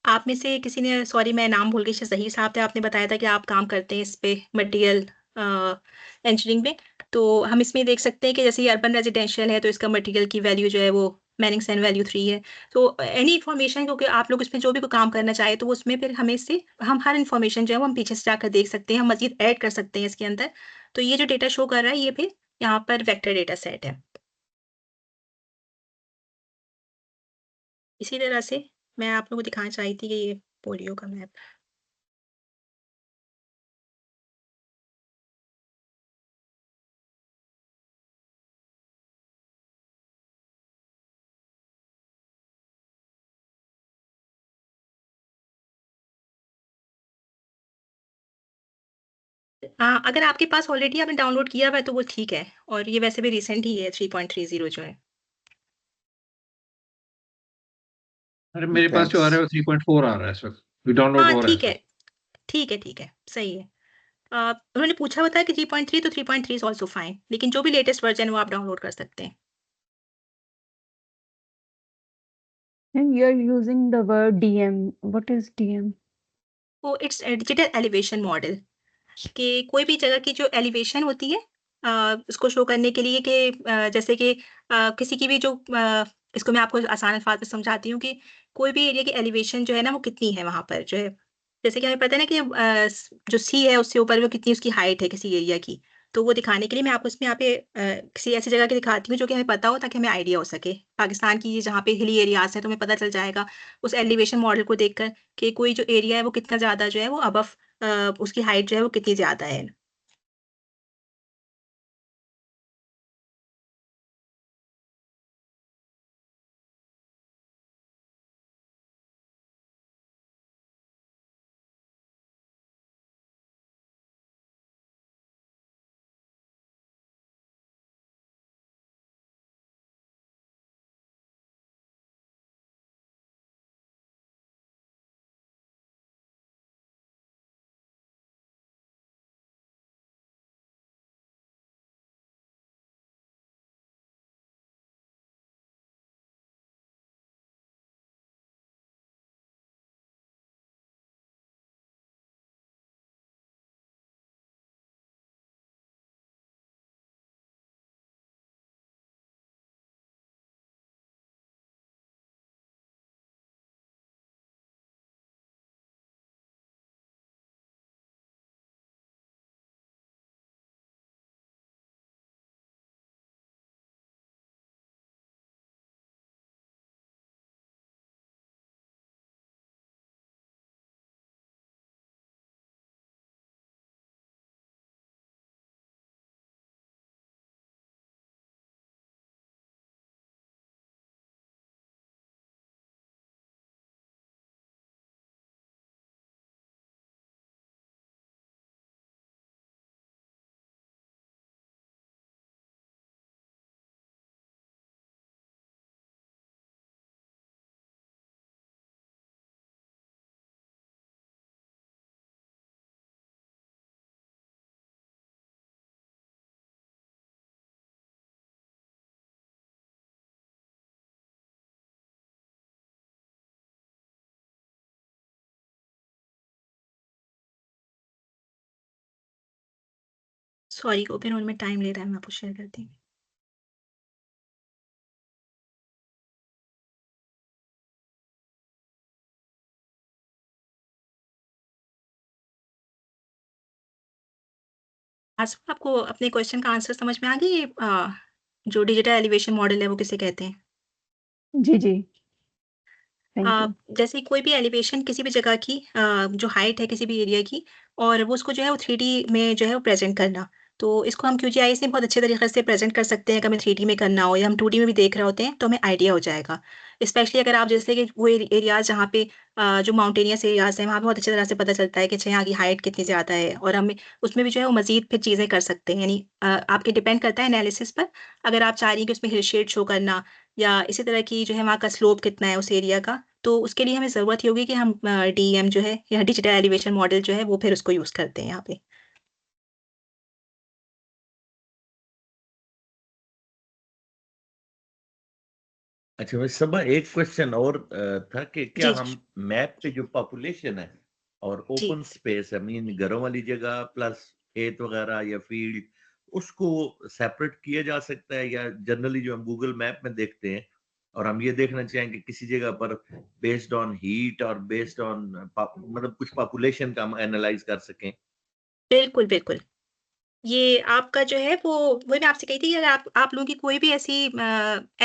आप में से किसी ने सॉरी मैं नाम भूल गई शायद ज़हीर साहब थे, आपने बताया था कि आप काम करते हैं इस पे मटीरियल इंजीनियरिंग में। तो हम इसमें देख सकते हैं कि जैसे ये अर्बन रेज़िडेंशियल है, तो इसका मटीरियल की वैल्यू जो है वो मैनिंगसन वैल्यू 3 है। तो एनी इन्फॉर्मेशन क्योंकि आप लोग इसमें जो भी कोई काम करना चाहें, तो वो उसमें फिर हमें से हम हर इन्फॉर्मेशन जो है वो हम पीछे से जाकर देख सकते हैं, हम मज़ीद ऐड कर सकते हैं इसके अंदर। तो ये जो डेटा शो कर रहा है, ये फिर यहाँ पर वेक्टर डेटा सेट है। इसी तरह से मैं आप लोगों को दिखाना चाही थी कि ये पोलियो का मैप अगर आपके पास ऑलरेडी आपने डाउनलोड किया हुआ है तो वो ठीक है और ये वैसे भी रिसेंट ही है 3.30 जो है। अरे मेरे पास जो आ रहा है Thanks. वो 3.4 आ रहा है इस वक़्त। ये डाउनलोड हाँ, हो रहा है ठीक इस है। वक़्त। ठीक है, सही है। उन्होंने पूछा हुआ था कि 3.3 तो 3.3 इज़ ऑल्सो फाइन लेकिन जो भी लेटेस्ट वर्ज़न है वो आप डाउनलोड कर सकते हैं। And you're using the word DM. What is DM? वो इट्स डिजिटल एलिवेशन मॉडल कि कोई भी जगह की जो एलिवेशन होती है उसको शो करने के लिए कि जैसे कि किसी की भी जो इसको मैं आपको आसान अल्फाज में समझाती हूँ कि कोई भी एरिया की एलिवेशन जो है ना वो कितनी है वहाँ पर जो है। जैसे कि हमें पता है ना कि जो सी है उससे ऊपर वो कितनी उसकी हाइट है किसी एरिया की। तो वो दिखाने के लिए मैं आपको इसमें यहाँ पे किसी ऐसी जगह की दिखाती हूँ जो कि हमें पता हो ताकि हमें आइडिया हो सके। पाकिस्तान की ये जहाँ पे हिली एरियाज़ हैं तो हमें पता चल जाएगा उस एलिवेशन मॉडल को देखकर कि कोई जो एरिया है वो कितना ज़्यादा जो है वो अबव उसकी हाइट जो है वो कितनी ज़्यादा है। सॉरी ओपन होने में टाइम ले रहा है, मैं आपको शेयर करती हूँ। आसिफ आपको अपने क्वेश्चन का आंसर समझ में आ गई? ये जो डिजिटल एलिवेशन मॉडल है वो किसे कहते हैं? जी, जी। Thank you. जैसे कोई भी एलिवेशन किसी भी जगह की जो हाइट है किसी भी एरिया की और वो उसको जो है वो 3D में जो है वो प्रेज़ेंट करना। तो इसको हम QGIS से बहुत अच्छे तरीके से प्रेज़ेंट कर सकते हैं, अगर हमें 3D में करना हो या हम 2D में भी देख रहे होते हैं, तो हमें आइडिया हो जाएगा। स्पेशली अगर आप जैसे कि वो एरियाज़ जहाँ पे जो माउंटेनियस एरियाज़ हैं, वहाँ बहुत अच्छी तरह से पता चलता है कि अच्छा यहाँ की हाइट कितनी ज़्यादा है और हमें उसमें भी जो है वो मज़ीद फिर चीज़ें कर सकते हैं। यानी आपके डिपेंड करता है एनालिसिस पर। अगर आप चाह रही हैं कि उसमें हिल शेड शो करना या इसी तरह की जो है वहाँ का स्लोप कितना है उस एरिया का, तो उसके लिए हमें ज़रूरत ये होगी कि हम डीईएम जो है या डिजिटल एलिवेशन मॉडल जो है वो फिर उसको यूज़ करते हैं यहाँ पे। अच्छा भाई सबा एक क्वेश्चन और था कि क्या जी, जी, हम मैप पे जो पॉपुलेशन है और जी। ओपन स्पेस है मीन घरों वाली जगह प्लस खेत वगैरह या फील्ड उसको सेपरेट किया जा सकता है या जनरली जो हम गूगल मैप में देखते हैं और हम ये देखना चाहें कि किसी जगह पर बेस्ड ऑन हीट और बेस्ड ऑन मतलब कुछ पॉपुलेशन का हम एनालाइज कर सकें। बिल्कुल, बिल्कुल। ये आपका जो है वो वही मैं आपसे कही थी अगर आप लोगों की कोई भी ऐसी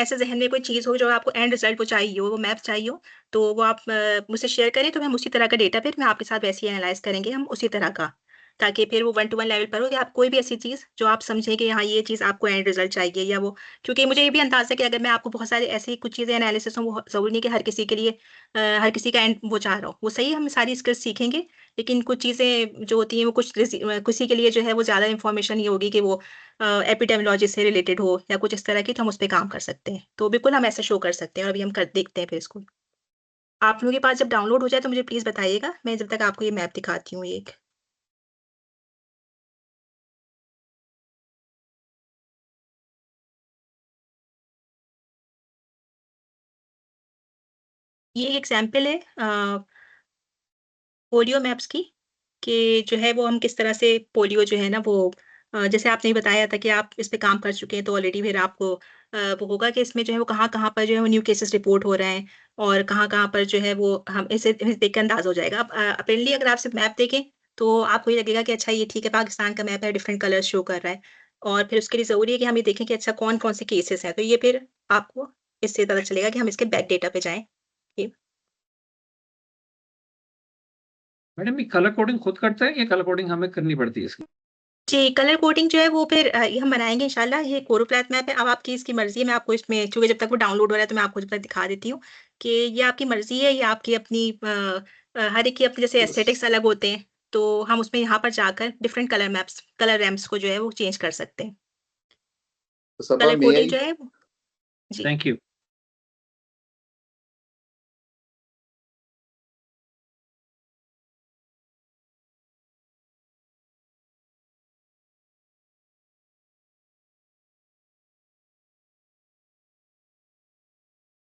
ऐसे ज़हन में कोई चीज़ हो जो आपको एंड रिज़ल्ट वो चाहिए हो, वो मैप चाहिए हो, तो वो आप मुझसे शेयर करें तो हम उसी तरह का डेटा फिर मैं आपके साथ वैसे ही एनालाइज़ करेंगे हम उसी तरह का। ताकि फिर वो 1 टू 1 लेवल पर हो कि आप कोई भी ऐसी चीज़ जो आप समझें कि हाँ, ये चीज़ आपको एंड रिज़ल्ट चाहिए या वो क्योंकि मुझे ये भी अंदाज़ा है कि अगर मैं आपको बहुत सारे ऐसी कुछ चीज़ें एनालिसिस हो वो ज़रूरी नहीं कि हर किसी के लिए हर किसी का एंड वो चाह रहा हो। वो सही है हम सारी स्किल्स सीखेंगे, लेकिन कुछ चीज़ें जो होती हैं वो किसी के लिए जो है वो ज़्यादा इन्फॉर्मेशन ये होगी कि वो एपिडेमियोलॉजी से रिलेटेड हो या कुछ इस तरह की तो हम उस पे काम कर सकते हैं। तो बिल्कुल हम ऐसा शो कर सकते हैं और अभी हम कर देखते हैं फिर इसको। आप लोगों के पास जब डाउनलोड हो जाए तो मुझे प्लीज़ बताइएगा, मैं जब तक आपको ये मैप दिखाती हूँ एक। ये एक एग्ज़ाम्पल है पोलियो मैप्स की, कि जो है वो हम किस तरह से पोलियो जो है ना वो जैसे आपने बताया था कि आप इस पे काम कर चुके हैं तो ऑलरेडी फिर आपको वो होगा कि इसमें जो है वो कहाँ-कहाँ पर जो है वो न्यू केसेस रिपोर्ट हो रहे हैं और कहाँ-कहाँ पर जो है वो हम इसे देख के अंदाज़ हो जाएगा। अब अपेरेंटली अगर आप सिर्फ़ मैप देखें, तो आपको ये लगेगा कि अच्छा ये ठीक है, पाकिस्तान का मैप है, डिफरेंट कलर्स शो कर रहा है और फिर उसके लिए ज़रूरी है कि हम ये देखें कि अच्छा कौन-कौन से केसेस हैं। तो ये फिर आपको इससे पता चलेगा कि हम इसके बैक डेटा पे जाएँ। जी। मैडम ये कलर कोडिंग खुद करता है या कलर कोडिंग हमें करनी पड़ती है इसकी? जी, कलर कोडिंग जो है वो फिर ये हम बनाएँगे इंशाल्लाह, ये कोरोप्लान मैप है। अब आपकी इसकी मर्ज़ी है, मैं आपको इसमें चूँकि जब तक वो डाउनलोड हो रहा है, तो मैं आपको जब तक दिखा देती हूँ कि ये आपकी मर्ज़ी है, ये आपकी अपनी हर एक की अपनी जैसे एस्थेटिक्स अलग होते हैं, तो हम उसमें यहाँ पर जाकर डिफरेंट कलर रैम्प्स को जो है वो चेंज कर सकते हैं। Sabah, colour may coding I? जो है जी। Thank you.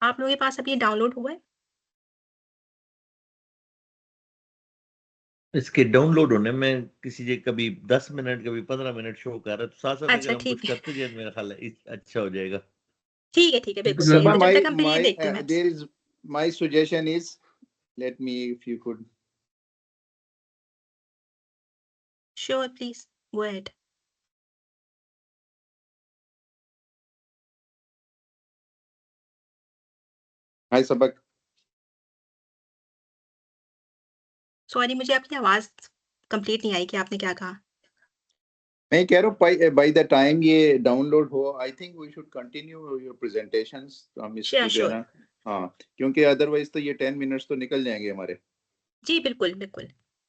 आप लोगों के पास अभी ये डाउनलोड हुआ है? इसके डाउनलोड होने में किसी जगह कभी 10 मिनट, कभी 15 मिनट शो कर रहा है, तो साथ-साथ अच्छा, अगर हम कुछ ठीक है। करते जाएँ तो मेरा ख्याल है अच्छा हो जाएगा। ठीक है, बिल्कुल सही है। Sabah, तो जब my तक हम फिर ये my देखते हैं maps. there is my suggestion is, let me if you could. Sure please, go ahead. Hi, Sabah. Sorry मुझे आपकी आवाज़ कंप्लीट नहीं आई कि आपने क्या कहा? मैं कह रहा हूँ by the time ये डाउनलोड हो, I think we should continue your presentations. तो हम श्योर, इसको जो है श्योर। ना, हाँ, क्योंकि अदरवाइज तो ये 10 मिनट्स तो निकल जाएंगे हमारे। जी, बिल्कुल।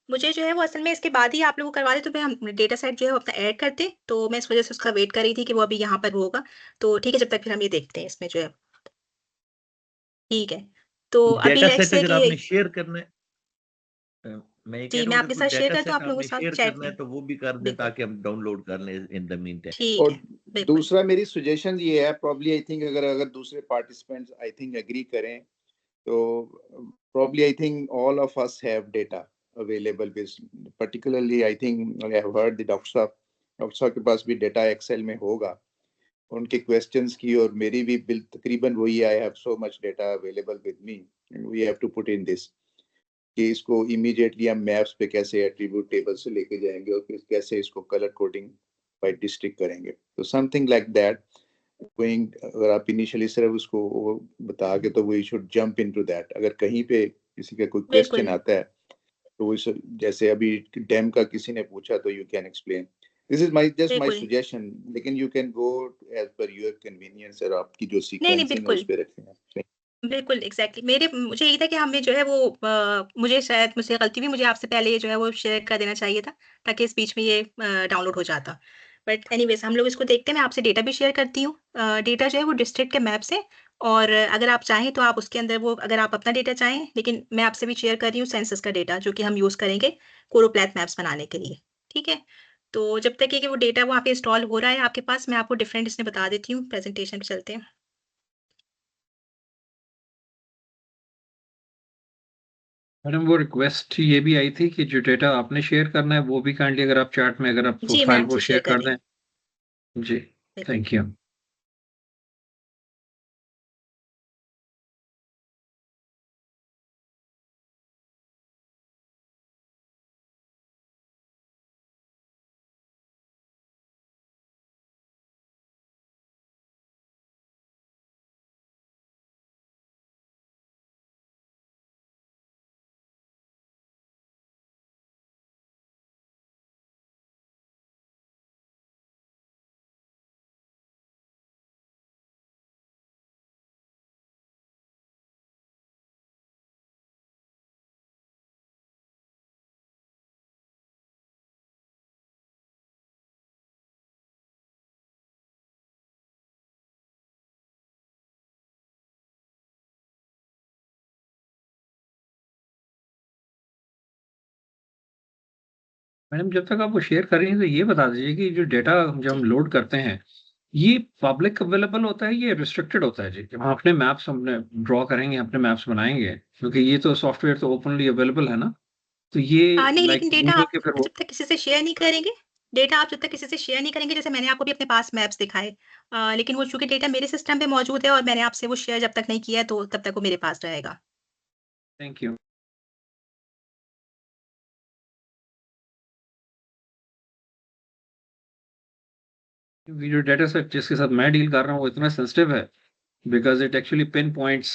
मुझे जो है वो असल में इसके बाद ही आप लोग को करवा दें, तो फिर हम डेटा सेट जो है वो अपना ऐड करते, तो मैं इस वज़ह से उसका वेट कर रही थी कि वो अभी यहाँ पर होगा। तो ठीक है, जब तक फिर हम ये देखते हैं इसमें जो है। ठीक है। तो अभी डेटा लेट्स सेट से अगर कि आपने शेयर करना है, मैं ये कह जी, रहा मैं हूँ अगर आपके कोई साथ शेयर डेटा करती हूँ, सेट आप लोगों आपने के साथ शेयर चैट करना है में। तो वो भी कर दें बिल्कुल, ताकि हम डाउनलोड कर लें इन द मीन टाइम। ठीक और है, बिल्कुल। दूसरा मेरी सजेशन ये है, प्रॉब्ली आई थिंक अगर अगर दूसरे पार्टिसिपेंट्स आई थिंक एग्री करें, तो probably I think all of us have data available with, particularly I think I have heard the doctor साहब के पास भी डेटा एक्सेल में होगा, उनके क्वेश्चंस की और मेरी भी बिल तकरीबन वही, I have so much data available with me and we have to put in this, कि इसको इमीडिएटली हम मैप्स पे कैसे एट्रीब्यूट टेबल से लेके जाएंगे और फिर कैसे इसको कलर कोडिंग बाय डिस्ट्रिक्ट करेंगे, तो समथिंग लाइक दैट गोइंग, अगर आप इनिशियली सिर्फ उसको वो बता के, तो we should jump into that, अगर कहीं पे किसी का कोई क्वेश्चन बिल्कुल, आता है तो वो जैसे अभी डैम का किसी ने पूछा तो you can explain, this is my just my बिल्कुल। सजेशन, लेकिन you can go as per your convenience, और आपकी जो नहीं, सीक्वेंसिंग है उस बिल्कुल। पे रखें आप। बिल्कुल, एग्ज़ैक्टली मुझे यही था कि हमें जो है वो मुझे शायद मुझसे गलती हुई, मुझे आपसे पहले ये जो है वो शेयर कर देना चाहिए था, ताकि इस बीच में ये डाउनलोड हो जाता। बट एनीवेज़ हम लोग इसको देखते हैं, मैं आपसे डेटा भी शेयर करती हूँ। डेटा जो है वो डिस्ट्रिक्ट के मैप से और अगर आप चाहें तो आप उसके अंदर वो अगर आप अपना डेटा चाहें, लेकिन मैं आपसे भी शेयर कर रही हूँ सेंसस का डेटा, जो कि हम यूज़ करेंगे कोरोप्लान मैप्स बनाने के लिए, ठीक है? तो जब तक ये कि वो डेटा वहाँ पे इंस्टॉल हो रहा है आपके पास, मैं आपको डिफरेंट इसमें बता देती हूँ, प्रेज़ेंटेशन पे चलते हैं। मैडम वो रिक्वेस्ट ये भी आई थी कि जो डेटा आपने शेयर करना है वो भी काइंडली अगर आप चैट में अगर आप वो जी, मैं फाइल वो आपसे शेयर शेयर कर कर रही दें। हूँ। जी, बिल्कुल। Thank you. मैडम जब तक आप वो शेयर कर रही हैं तो ये बता दीजिए कि जो डेटा जब जी। हम लोड करते हैं, ये पब्लिक अवेलेबल होता है, ये रिस्ट्रिक्टेड होता है जी? जब हम अपने मैप्स हमने ड्रॉ करेंगे, अपने मैप्स बनाएँगे, क्योंकि ये तो सॉफ्टवेयर तो ओपनली अवेलेबल है ना? तो ये नहीं, लाइक लेकिन डेटा नहीं है आप कि फिर वो जब तक किसी से शेयर नहीं करेंगे, डेटा आप जब तक किसी से शेयर नहीं करेंगे, जैसे मैंने आपको भी अपने पास मैप्स दिखाए, लेकिन वो चूँकि डेटा मेरे सिस्टम पे मौजूद है और मैंने आपसे वो शेयर जब तक नहीं किया है, तो तब तक वो मेरे पास रहेगा। Thank you. क्योंकि जो डेटा सेट जिसके साथ मैं डील कर रहा हूँ वो इतना सेंसिटिव है because it actually pinpoints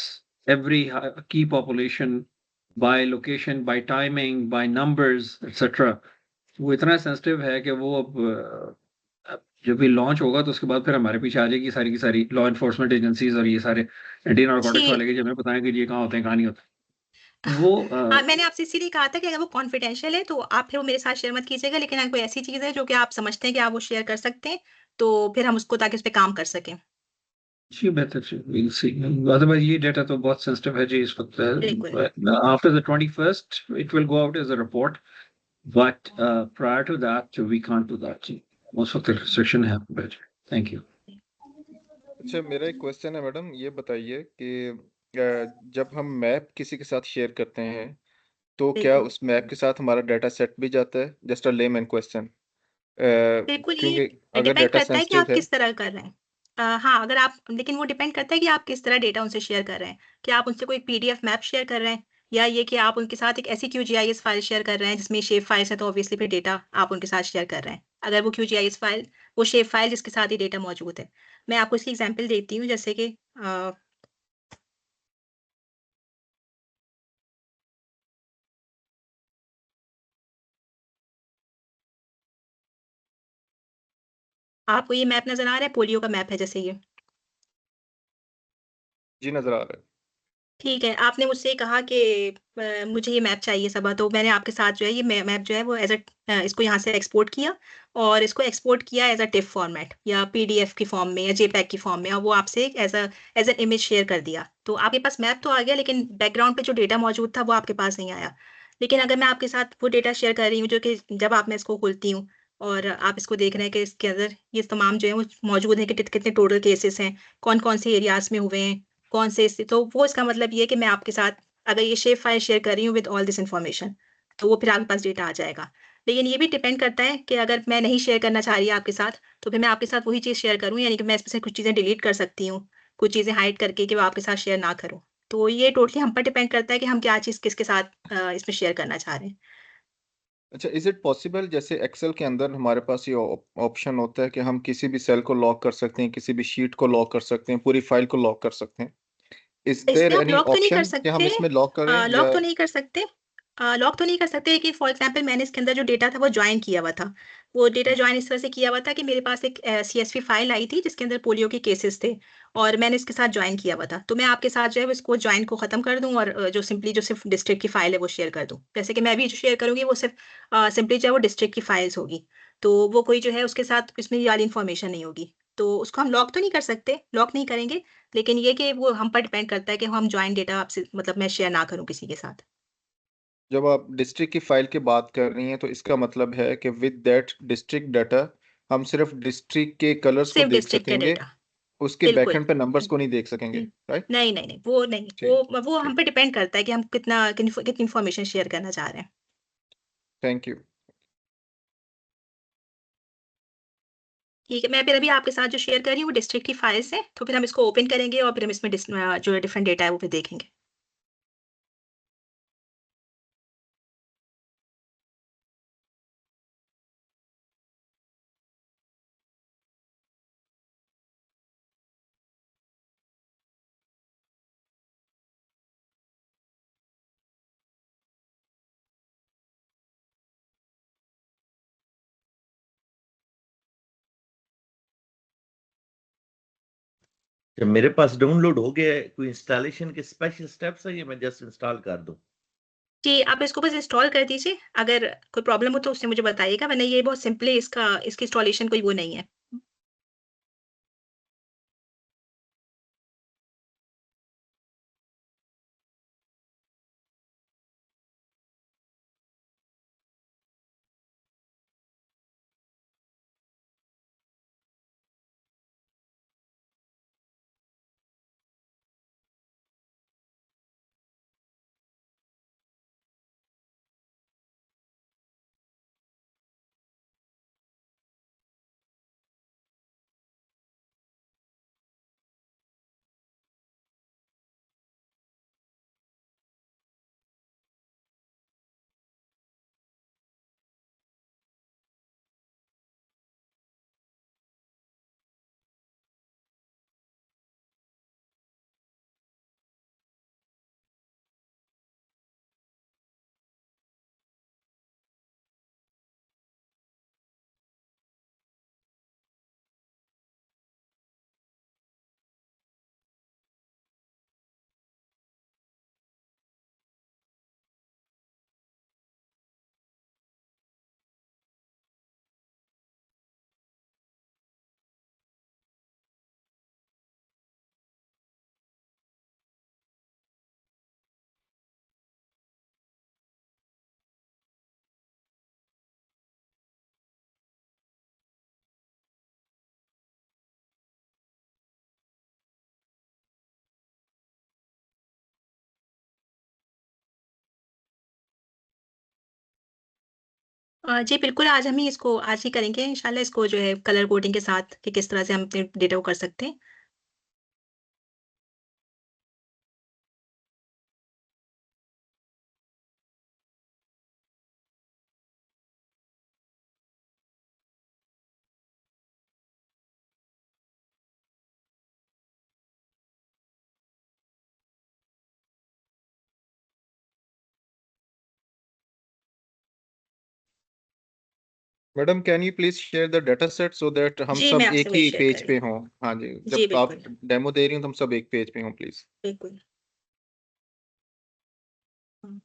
every key population by location, by timing, by numbers, etc. वो इतना सेंसिटिव है कि वो अब जब भी लॉन्च होगा तो उसके बाद फिर हमारे पीछे आ जाएगी सारी की सारी लॉ एनफोर्समेंट एजेंसीज और ये सारे एंटी नारकोटिक्स जी। वाले के, जब हमें बताएं कि ये कहाँ होते हैं कहाँ नहीं होते। वो हाँ, मैंने आपसे इसीलिए कहा था कि अगर वो कॉन्फिडेंशियल है, तो आप फिर वो मेरे साथ शेयर मत कीजिएगा, लेकिन अगर कोई ऐसी चीज़ है जो कि आप समझते हैं कि आप वो शेयर कर सकते हैं, तो फिर हम उसको ताकि उस पे काम कर सकें। जी बेहतर जी, we'll see. अदरवाइज ये डेटा तो बहुत सेंसिटिव है जी इस वक्त। बिल्कुल। After the 21st it will go out as a report, but prior to that we can't do that जी। उस वक्त रिस्ट्रिक्शन है पे। Thank you. अच्छा, मेरा एक क्वेश्चन है मैडम, ये बताइए कि जब हम मैप किसी के साथ शेयर करते हैं तो क्या बिल्कुल। उस मैप के साथ हमारा डाटा सेट भी जाता है? जस्ट अ लेमैन क्वेश्चन, बिल्कुल, क्योंकि ये अगर डिपेंड डाटा करता है कि आप सेंसिटिव है। किस तरह कर रहे हैं। हाँ, अगर आप लेकिन वो डिपेंड करता है कि आप किस तरह डेटा उनसे शेयर कर रहे हैं। क्या आप उनसे कोई पीडीएफ मैप शेयर कर रहे हैं, या ये कि आप उनके साथ एक ऐसी क्यूजीआईएस फाइल शेयर कर रहे हैं जिसमें शेप फाइल्स हैं, तो ऑब्वियसली फिर डेटा आप उनके साथ शेयर कर रहे हैं। अगर वो क्यूजीआईएस फाइल, वो शेप फाइल जिसके साथ ही डेटा मौजूद है। मैं आपको इसकी एग्ज़ाम्पल देती हूँ, जैसे कि आपको ये मैप नज़र आ रहा है, पोलियो का मैप है जैसे ये। जी, नज़र आ रहा है। ठीक है, आपने मुझसे कहा कि मुझे ये मैप चाहिए सबा, तो मैंने आपके साथ जो है ये मैप जो है वो इसको यहाँ से एक्सपोर्ट किया, और इसको एक्सपोर्ट किया एज़ अ टिफ फॉर्मेट या पीडीएफ की फॉर्म में या जेपीईजी की फॉर्म में, और वो आपसे एज़ एन इमेज शेयर कर दिया। तो आपके पास मैप तो आ गया, लेकिन बैकग्राउंड पे जो डेटा मौजूद था वो आपके पास नहीं आया। लेकिन अगर मैं आपके साथ वो डेटा शेयर कर रही हूँ जो कि जब मैं इसको खोलती हूँ और आप इसको देख रहे हैं कि इसके अंदर ये तमाम जो है वो मौजूद हैं कि कितने टोटल केसेस हैं, कौन-कौन से एरियाज़ में हुए हैं, कौन से इससे, तो वो इसका मतलब ये है कि मैं आपके साथ अगर ये शेप फाइल शेयर कर रही हूँ विद ऑल दिस इन्फॉर्मेशन, तो वो फिर आपके पास डेटा आ जाएगा। लेकिन ये भी डिपेंड करता है कि अगर मैं नहीं शेयर करना चाह रही आपके साथ, तो फिर मैं आपके साथ वही चीज़ शेयर करूँ, यानी कि मैं इसमें से कुछ चीज़ें डिलीट कर सकती हूँ, कुछ चीज़ें हाइड करके कि वो आपके साथ शेयर ना करूँ। तो ये टोटली हम पर डिपेंड करता है कि हम क्या चीज़ किसके साथ इसमें शेयर करना चाह रहे हैं। अच्छा, इज़ इट पॉसिबल, जैसे एक्सेल के अंदर हमारे पास ये ऑप्शन होता है कि हम किसी भी सेल को लॉक कर सकते हैं, किसी भी शीट को लॉक कर सकते हैं, पूरी फाइल को लॉक कर सकते हैं। इज़ देयर इसमें आप एनी लॉक तो नहीं कर ऑप्शन कि हम सकते, इसमें लॉक करें लॉक या? तो नहीं कर सकते, लॉक तो नहीं कर सकते, लेकिन फॉर एग्ज़ाम्पल मैंने इसके अंदर जो डेटा था वो जॉइन किया हुआ था। वो डेटा जॉइन इस तरह से किया हुआ था कि मेरे पास एक सीएसवी फाइल आई थी जिसके अंदर पोलियो के केसेस थे, और मैंने इसके साथ जॉइन किया हुआ था। तो मैं आपके साथ जो है वो इसको जॉइन को ख़त्म कर दूँ और जो सिर्फ़ डिस्ट्रिक्ट की फाइल है वो शेयर कर दूँ। जैसे कि मैं भी जो शेयर करूँगी वो सिर्फ़ सिंपली जो है वो डिस्ट्रिक्ट की फाइल्स होगी। तो वो कोई जो है उसके साथ इसमें ये वाली इन्फॉर्मेशन नहीं होगी। तो उसको हम लॉक तो नहीं कर सकते, लॉक नहीं करेंगे, लेकिन ये कि वो हम पर डिपेंड करता है कि हम जॉइंट डेटा आपसे मतलब मैं शेयर ना करूँ किसी के साथ। जब आप डिस्ट्रिक्ट की फाइल की बात कर रही हैं तो इसका मतलब है कि विद दैट डिस्ट्रिक्ट डाटा हम सिर्फ डिस्ट्रिक्ट के कलर्स को सिर्फ़ देख डिस्ट्रिक्ट का सकेंगे, डेटा। उसके बिल्कुल। बैकएंड पे नंबर्स हुँ, को नहीं देख सकेंगे, हुँ। राइट? नहीं, नहीं, नहीं, वो नहीं, ठीक, वो हम ठीक। पे डिपेंड करता है कि हम कितनी इन्फॉर्मेशन शेयर करना चाह रहे हैं। Thank you. ठीक है, मैं फिर अभी आपके साथ जो शेयर कर रही हूँ वो डिस्ट्रिक्ट की फाइल्स हैं, तो फिर हम इसको ओपन करेंगे और फिर हम इसमें जो डिफरेंट डेटा है वो फिर देखेंगे। जब मेरे पास डाउनलोड हो गया है, कोई इंस्टॉलेशन के स्पेशल स्टेप्स है या मैं जस्ट इंस्टॉल कर दूं? जी, आप इसको बस इंस्टॉल कर दीजिए, अगर कोई प्रॉब्लम हो तो उससे मुझे बताइएगा, वरना ये बहुत सिंपली इसकी इंस्टॉलेशन कोई वो नहीं है। जी बिल्कुल, आज ही करेंगे इंशाल्लाह इसको जो है कलर कोडिंग के साथ कि किस तरह से हम अपने डेटा को कर सकते हैं। Madam can you please share the data set so that हम जी, मैं सब आपसे एक वही ही शेयर कर पेज रही पे हूँ। हों। हाँ जी, जी, जब आप बिल्कुल, डेमो दे रही हो तो हम सब एक पेज पे हों प्लीज। बिल्कुल। हुँ।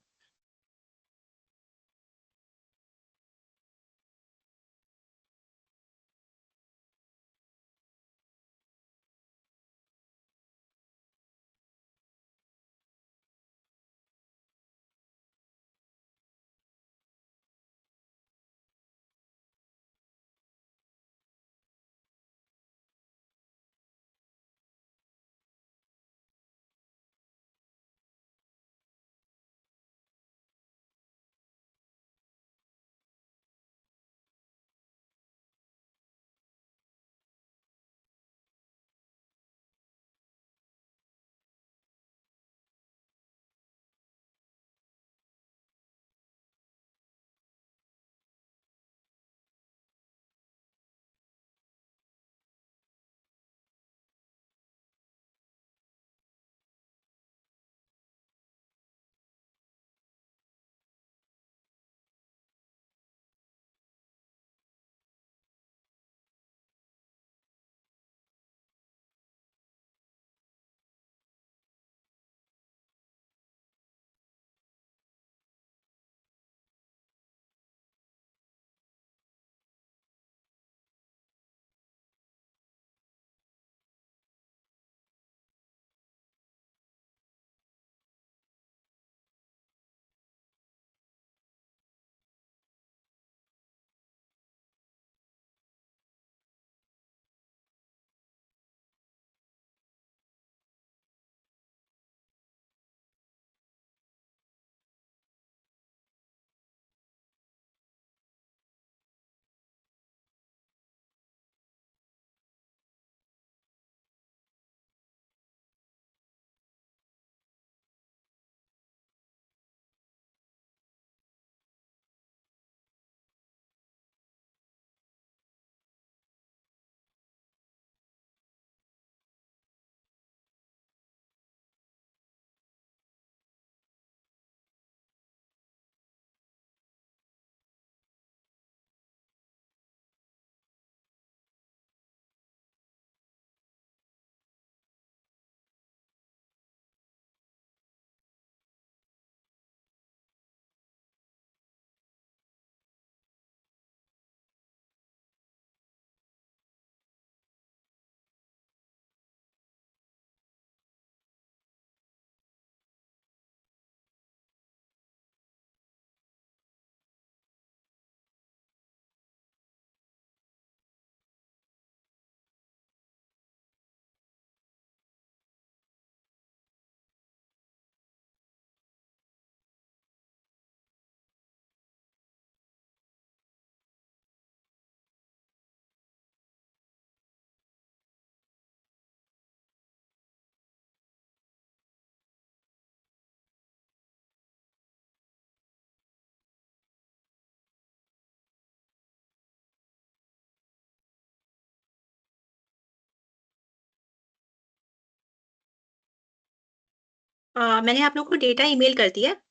मैंने आप लोगों को डेटा ईमेल कर दिया है।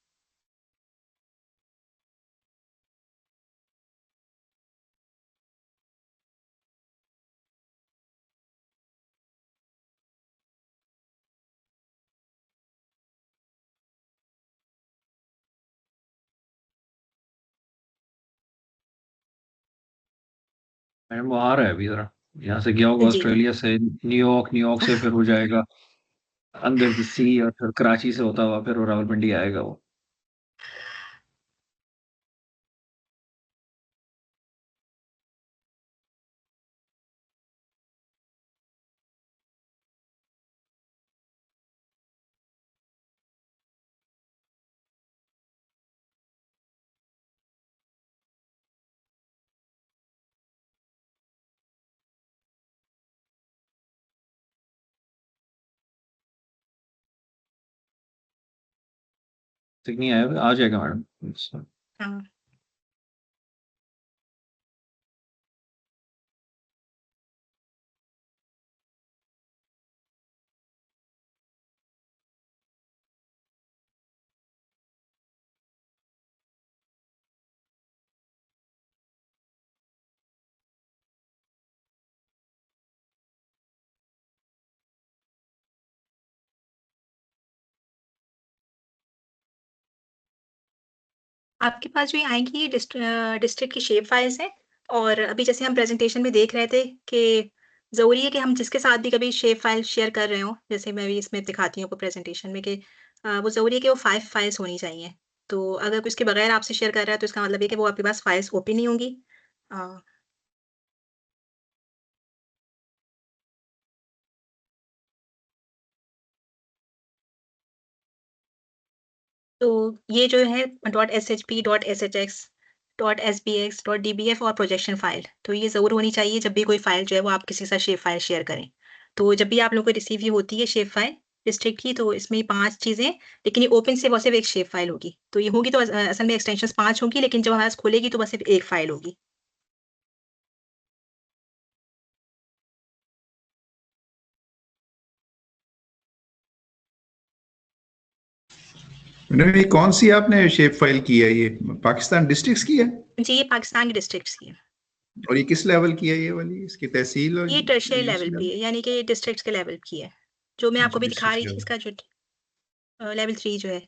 मैडम वो आ रहा है अभी जरा, यहाँ से गया होगा जी। ऑस्ट्रेलिया से न्यूयॉर्क, न्यूयॉर्क से फिर हो जाएगा अंडर द सी, और फिर कराची से होता हुआ फिर वो रावलपिंडी आएगा वो। तक नहीं आया, आ जाएगा मैडम। हाँ आपके पास जो ये आएँगी ये डिस्ट्रिक्ट की शेप फाइल्स हैं और अभी जैसे हम प्रेज़ेंटेशन में देख रहे थे कि ज़रूरी है कि हम जिसके साथ भी कभी शेप फाइल शेयर कर रहे हों, जैसे मैं भी इसमें दिखाती हूँ आपको प्रेज़ेंटेशन में कि वो ज़रूरी है कि वो 5 फाइल्स होनी चाहिए। तो अगर कोई इसके बगैर आपसे शेयर कर रहा है तो इसका मतलब है कि वो आपके पास फाइल्स ओपन नहीं होंगी। अ, तो ये जो है .shp, .shx, .sbx, .dbf और प्रोजेक्शन फ़ाइल, तो ये ज़रूर होनी चाहिए जब भी कोई फ़ाइल जो है वो आप किसी के साथ शेप फ़ाइल शेयर करें। तो जब भी आप लोगों को रिसीव ये होती है शेप फ़ाइल डिस्ट्रिक्ट की तो इसमें 5 चीज़ें लेकिन ये ओपन से वो सिर्फ़ एक शेप फ़ाइल होगी। तो ये होगी तो असल में एक्सटेंशंस 5 होंगी लेकिन जब हमारे पास खुलेगी तो बस सिर्फ़ एक फ़ाइल होगी। मैडम ये कौन सी आपने शेप फाइल की है, ये पाकिस्तान डिस्ट्रिक्ट्स की है? जी, ये पाकिस्तान के डिस्ट्रिक्ट्स की है। और ये किस लेवल की है ये वाली, इसकी तहसील और ये टर्शियरी यूनिवर्सिटी लेवल पे लेवल? है, यानी कि डिस्ट्रिक्ट्स के लेवल की है। जो मैं आपको अच्छा, अभी दिखा डिस्ट्रिक्ट रही थी लेवल। इसका जो लेवल 3 जो है।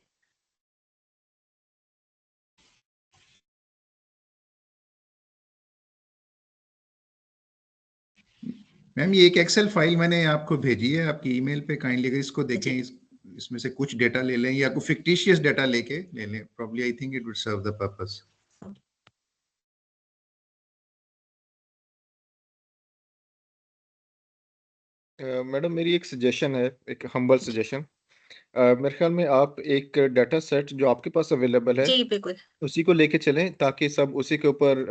मैम ये एक एक्सेल फाइल मैंने आपको भेजी है आपकी ईमेल पे, काइंडली अगर इसको देखें, जी। इसमें से कुछ डेटा ले लें या कोई फिक्टिशियस डेटा लेके ले लें, probably I think it would serve the purpose. Madam मेरी एक सजेशन है, एक हम्बल जी। सजेशन। मेरे ख्याल में आप एक डाटा सेट जो आपके पास अवेलेबल है जी, बिल्कुल। उसी को लेके चलें ताकि सब उसी के ऊपर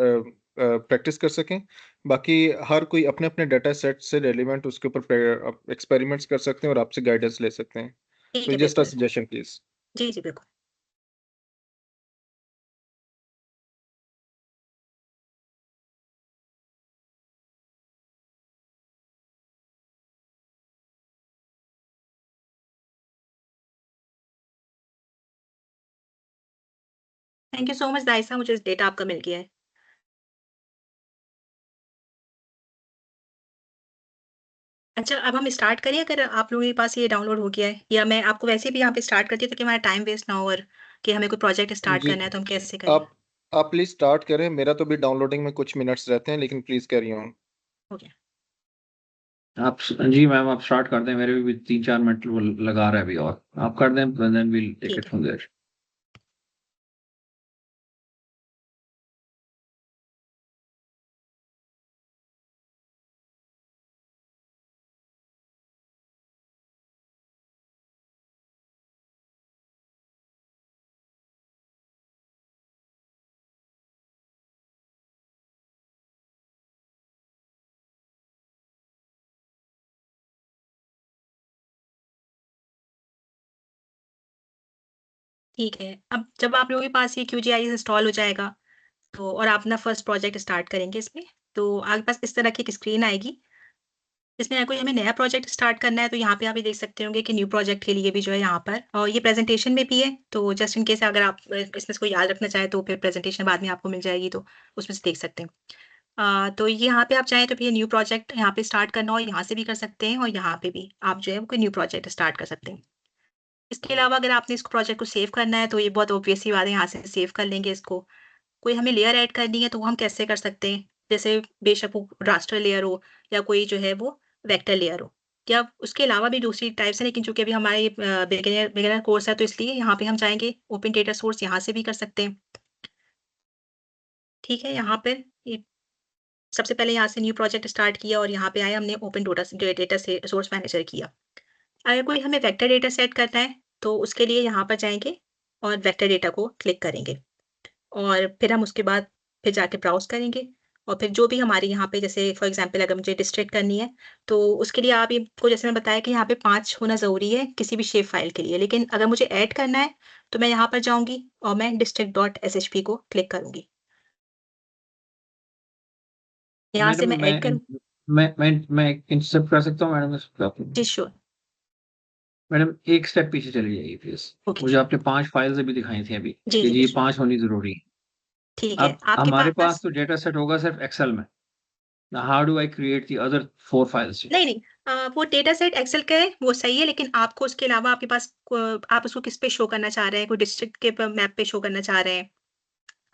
प्रैक्टिस कर सकें। बाकी हर कोई अपने अपने डाटा सेट से रेलिवेंट उसके ऊपर एक्सपेरिमेंट्स कर सकते हैं और आपसे गाइडेंस ले सकते हैं। ठीक तो है, जस्ट अ बिल्कुल। Suggestion please. जी, जी, बिल्कुल। थैंक यू सो मच दाइसा मुझे डेटा आपका मिल गया है। अच्छा, अब हम स्टार्ट करें अगर आप लोगों के पास ये डाउनलोड हो गया है या मैं आपको वैसे भी यहाँ पे स्टार्ट करती हूँ ताकि हमारा टाइम वेस्ट ना हो और कि हमें कोई प्रोजेक्ट स्टार्ट जी, करना है तो हम कैसे करें? आप आप प्लीज स्टार्ट करें। मेरा तो भी डाउनलोडिंग में कुछ मिनट्स रहते हैं, लेकिन प्लीज कैरी ऑन। हो गया। आप जी मैम, आप स्टार्ट कर दें, मेरे भी 3-4 मिनट वो लगा रहा है अभी, और आप कर दें, देन वील टेक ठीक इट है। From there. ठीक है। अब जब आप लोगों के पास ये QGIS इंस्टॉल हो जाएगा तो और आप अपना फर्स्ट प्रोजेक्ट स्टार्ट करेंगे इसमें, तो आपके पास इस तरह की एक स्क्रीन आएगी। इसमें कोई हमें नया प्रोजेक्ट स्टार्ट करना है तो यहाँ पे आप ये देख सकते होंगे कि न्यू प्रोजेक्ट के लिए भी जो है यहाँ पर और ये प्रेजेंटेशन में भी है, तो जस्ट इन केस अगर आप इसमें से कोई याद रखना चाहें तो फिर प्रेजेंटेशन बाद में आपको मिल जाएगी तो उसमें से देख सकते हैं। तो ये यहाँ पे आप चाहें तो फिर न्यू प्रोजेक्ट यहाँ पे स्टार्ट करना हो यहाँ से भी कर सकते हैं और यहाँ पे भी आप जो है वो कोई न्यू प्रोजेक्ट स्टार्ट कर सकते हैं। इसके अलावा अगर आपने इस प्रोजेक्ट को सेव करना है तो ये बहुत ऑब्वियस सी बात है, यहाँ से सेव कर लेंगे इसको। कोई हमें लेयर ऐड करनी है तो वो हम कैसे कर सकते हैं? जैसे बेशक वो रास्टर लेयर हो या कोई जो है वो वेक्टर लेयर हो या उसके अलावा भी दूसरी टाइप्स हैं, लेकिन चूँकि अभी हमारा ये बिगिनर बिगिनर कोर्स है तो इसलिए यहाँ पे हम चाहेंगे ओपन डेटा सोर्स यहाँ से भी कर सकते हैं। ठीक है, यहाँ पे ये सबसे पहले यहाँ से न्यू प्रोजेक्ट स्टार्ट किया और यहाँ पे आए हमने ओपन डेटा से सोर्स मैनेजर किया। अगर कोई हमें वेक्टर डेटा सेट करना है तो उसके लिए यहाँ पर जाएँगे और वेक्टर डेटा को क्लिक करेंगे और फिर हम उसके बाद फिर जाके ब्राउज़ करेंगे और फिर जो भी हमारे यहाँ पे जैसे फॉर एग्जांपल अगर मुझे डिस्ट्रिक्ट करनी है, तो उसके लिए आप को जैसे मैं बताया कि यहाँ पे 5 होना ज़रूरी है किसी भी शेप फाइल के लिए। लेकिन अगर मुझे ऐड करना है, तो मैं यहाँ पर जाऊँगी और मैं district.shp को क्लिक करूँगी। यहाँ से मैडम मैं ऐड करूँ मैं इंटरप्ट कर सकता हूँ मैडम इस पे आपको? जी, श्योर। मैडम एक स्टेप पीछे चली जाइए प्लीज़। ओके। मुझे आपने 5 फाइल्स अभी दिखाई थी अभी जी, कि जी, ये श्योर। 5 होनी ज़रूरी है। ठीक है, अब आपके हमारे पास पास तो डेटा सेट होगा सिर्फ एक्सेल में। Now how do I create the other 4 files? नहीं, नहीं वो डेटा सेट एक्सेल का है, वो सही है, लेकिन आपको उसके अलावा आपके पास आप उसको किस पे शो करना चाह रहे हैं? कोई डिस्ट्रिक्ट के मैप पे शो करना चाह रहे हैं?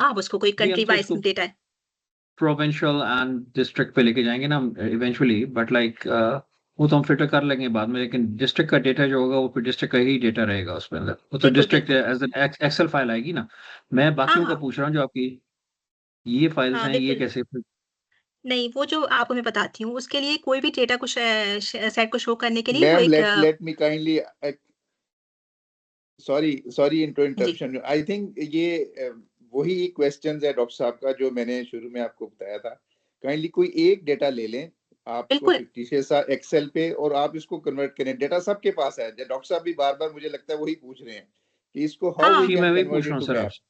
आप उसको कोई जी, हम कंट्री तो वाइज़ इसको डेटा है। प्रोविंशियल एंड डिस्ट्रिक्ट पे लेके जाएँगे ना हम इवेंचुअली बट लाइक वो तो हम फिल्टर कर लेंगे बाद में, लेकिन डिस्ट्रिक्ट का डेटा जो होगा वो फिर डिस्ट्रिक्ट का ही डेटा रहेगा उसके अंदर। वो तो बिल्कुल, डिस्ट्रिक्ट बिल्कुल। एज़ एन एक्सेल फाइल आएगी ना। मैं हाँ, बाकियों का हाँ। पूछ रहा हूँ जो आपकी ये फाइल्स हाँ, हैं, ये बिल्कुल। कैसे नहीं, वो जो आपको मैं बताती हूँ, उसके लिए कोई भी डेटा को सेट को शो करने के लिए वो Ma'am, एक let me kindly sorry into ji, interruption. I think ये वही क्वेश्चंस है डॉक्टर साहब का जो मैंने शुरू में आपको बताया था। काइंडली कोई एक डेटा ले लें, आपको बिल्कुल। fictitious सा एक्सेल पे, और आप इसको कन्वर्ट करें। डेटा सबके पास है। डॉक्टर साहब भी बार-बार मुझे लगता है वही पूछ रहे हैं कि इसको हाउ वी हाँ। जी, मैं कैन वही कन्वर्ट पूछ रहा इट हूँ टू सर मैप। आपसे।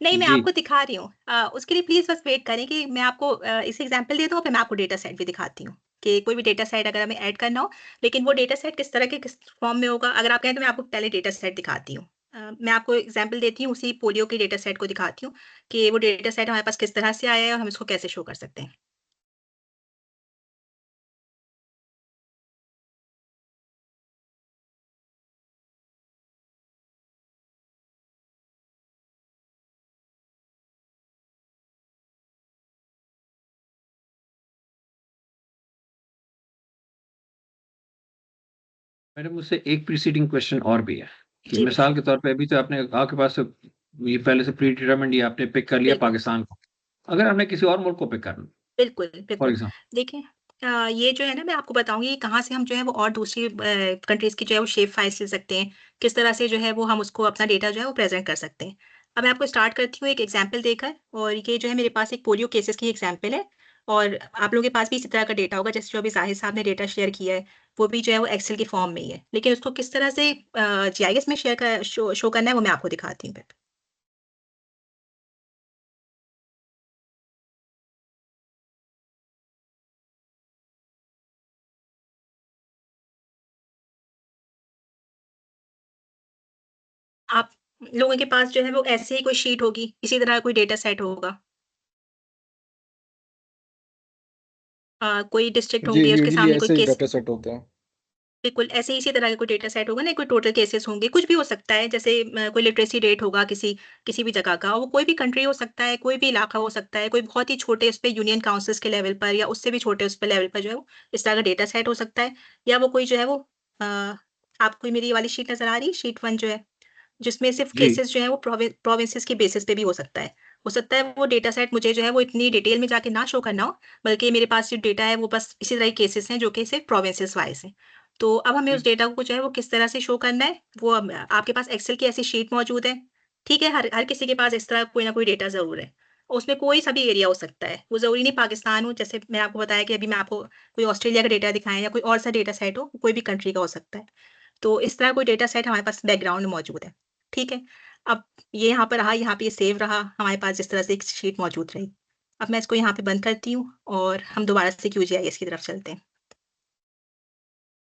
नहीं, मैं जी, आपको दिखा रही हूँ। उसके लिए प्लीज़ बस वेट करें कि मैं आपको इस एग्ज़ाम्पल दे दूँ, फिर मैं आपको डेटा सेट भी दिखाती हूँ, कि कोई भी डेटा सेट अगर हमें ऐड करना हो, लेकिन वो डेटा सेट किस तरह के किस फ़ॉर्म में होगा, अगर आप कहें तो मैं आपको पहले डेटा सेट दिखाती हूँ। मैं आपको एग्ज़ाम्पल देती हूँ, उसी पोलियो के डेटा सेट को दिखाती हूँ, कि वो डेटा सेट हमारे पास किस तरह से आया है और हम इसको कैसे शो कर सकते हैं। मैडम मुझसे एक प्रीसीडिंग क्वेश्चन और भी है कि जी, मिसाल बिल्कुल। के तौर पे अभी तो आपके पास तो ये पहले से प्री डिटरमाइंड ये आपने पिक कर लिया बिल्कुल, पाकिस्तान को। अगर हमने किसी और मुल्क को पिक करना, बिल्कुल, फॉर बिल्कुल। एग्ज़ाम्पल देखिए ये जो है ना मैं आपको बताऊँगी कहाँ से हम जो है वो और दूसरी कंट्रीज़ की जो है वो शेप फाइल्स ले सकते हैं। किस तरह से जो है वो हम उसको अपना डेटा जो है वो प्रेज़ेंट कर सकते हैं। अब मैं आपको स्टार्ट करती हूँ एक एग्ज़ाम्पल देकर, और ये जो है मेरे पास एक पोलियो केसेज़ की एग्ज़ाम्पल है, और आप लोगों के पास भी इसी तरह का डेटा होगा जैसे जो अभी ज़ाहिर साहब ने डेटा शेयर किया है, वो भी जो है वो एक्सेल के फ़ॉर्म में ही है। लेकिन उसको किस तरह से जीआईएस में शेयर कर शो करना है वो मैं आपको दिखाती हूँ फिर। आप लोगों के पास जो है वो ऐसे ही कोई शीट होगी, इसी तरह कोई डेटा सेट होगा। कोई डिस्ट्रिक्ट जी, होंगे, उसके यूजुअली सामने कोई ऐसे ही केस डाटा सेट होते हैं। बिल्कुल, ऐसे ही इसी तरह का कोई डेटा सेट होगा ना, कोई टोटल केसेज़ होंगे, कुछ भी हो सकता है, जैसे कोई लिटरेसी रेट होगा किसी भी जगह का, वो कोई भी कंट्री हो सकता है, कोई भी इलाका हो सकता है, कोई बहुत ही छोटे उस पे यूनियन काउंसिल्स के लेवल पर या उससे भी छोटे उस पे लेवल पर जो है वो इस तरह का डेटा सेट हो सकता है, या वो कोई जो है वो आपको मेरी ये वाली शीट नज़र आ रही है, शीट 1 जो है? जिसमें सिर्फ़ जी, केसेज़ जो हैं वो प्रोविंसेस के बेसिस पे भी हो सकता है। हो सकता है वो डेटा सेट मुझे जो है वो इतनी डिटेल में जाके ना शो करना हो, बल्कि मेरे पास जो डेटा है वो बस इसी तरह के केसेज़ हैं जो कि सिर्फ़ प्रोविंसेस वाइज़ हैं। तो अब हमें उस जी, डेटा को जो है वो किस तरह से शो करना है, वो आपके पास एक्सेल की ऐसी शीट मौजूद है, ठीक है? हर हर किसी के पास इस तरह कोई ना कोई डेटा ज़रूर है। उसमें कोई सा भी एरिया हो सकता है, वो ज़रूरी नहीं पाकिस्तान हो, जैसे मैं आपको बताया कि अभी मैं आपको कोई ऑस्ट्रेलिया का डेटा दिखाएँ या कोई और सा डेटा सेट हो, कोई भी कंट्री का हो सकता है। तो इस तरह कोई डेटा सेट हमारे पास बैकग्राउंड में मौजूद है, ठीक है? अब ये यहाँ पर रहा, यहाँ पे ये सेव रहा, हमारे पास जिस तरह से एक शीट मौजूद रही। अब मैं इसको यहाँ पे बंद करती हूँ और हम दोबारा से क्यूजीआईएस की तरफ चलते हैं।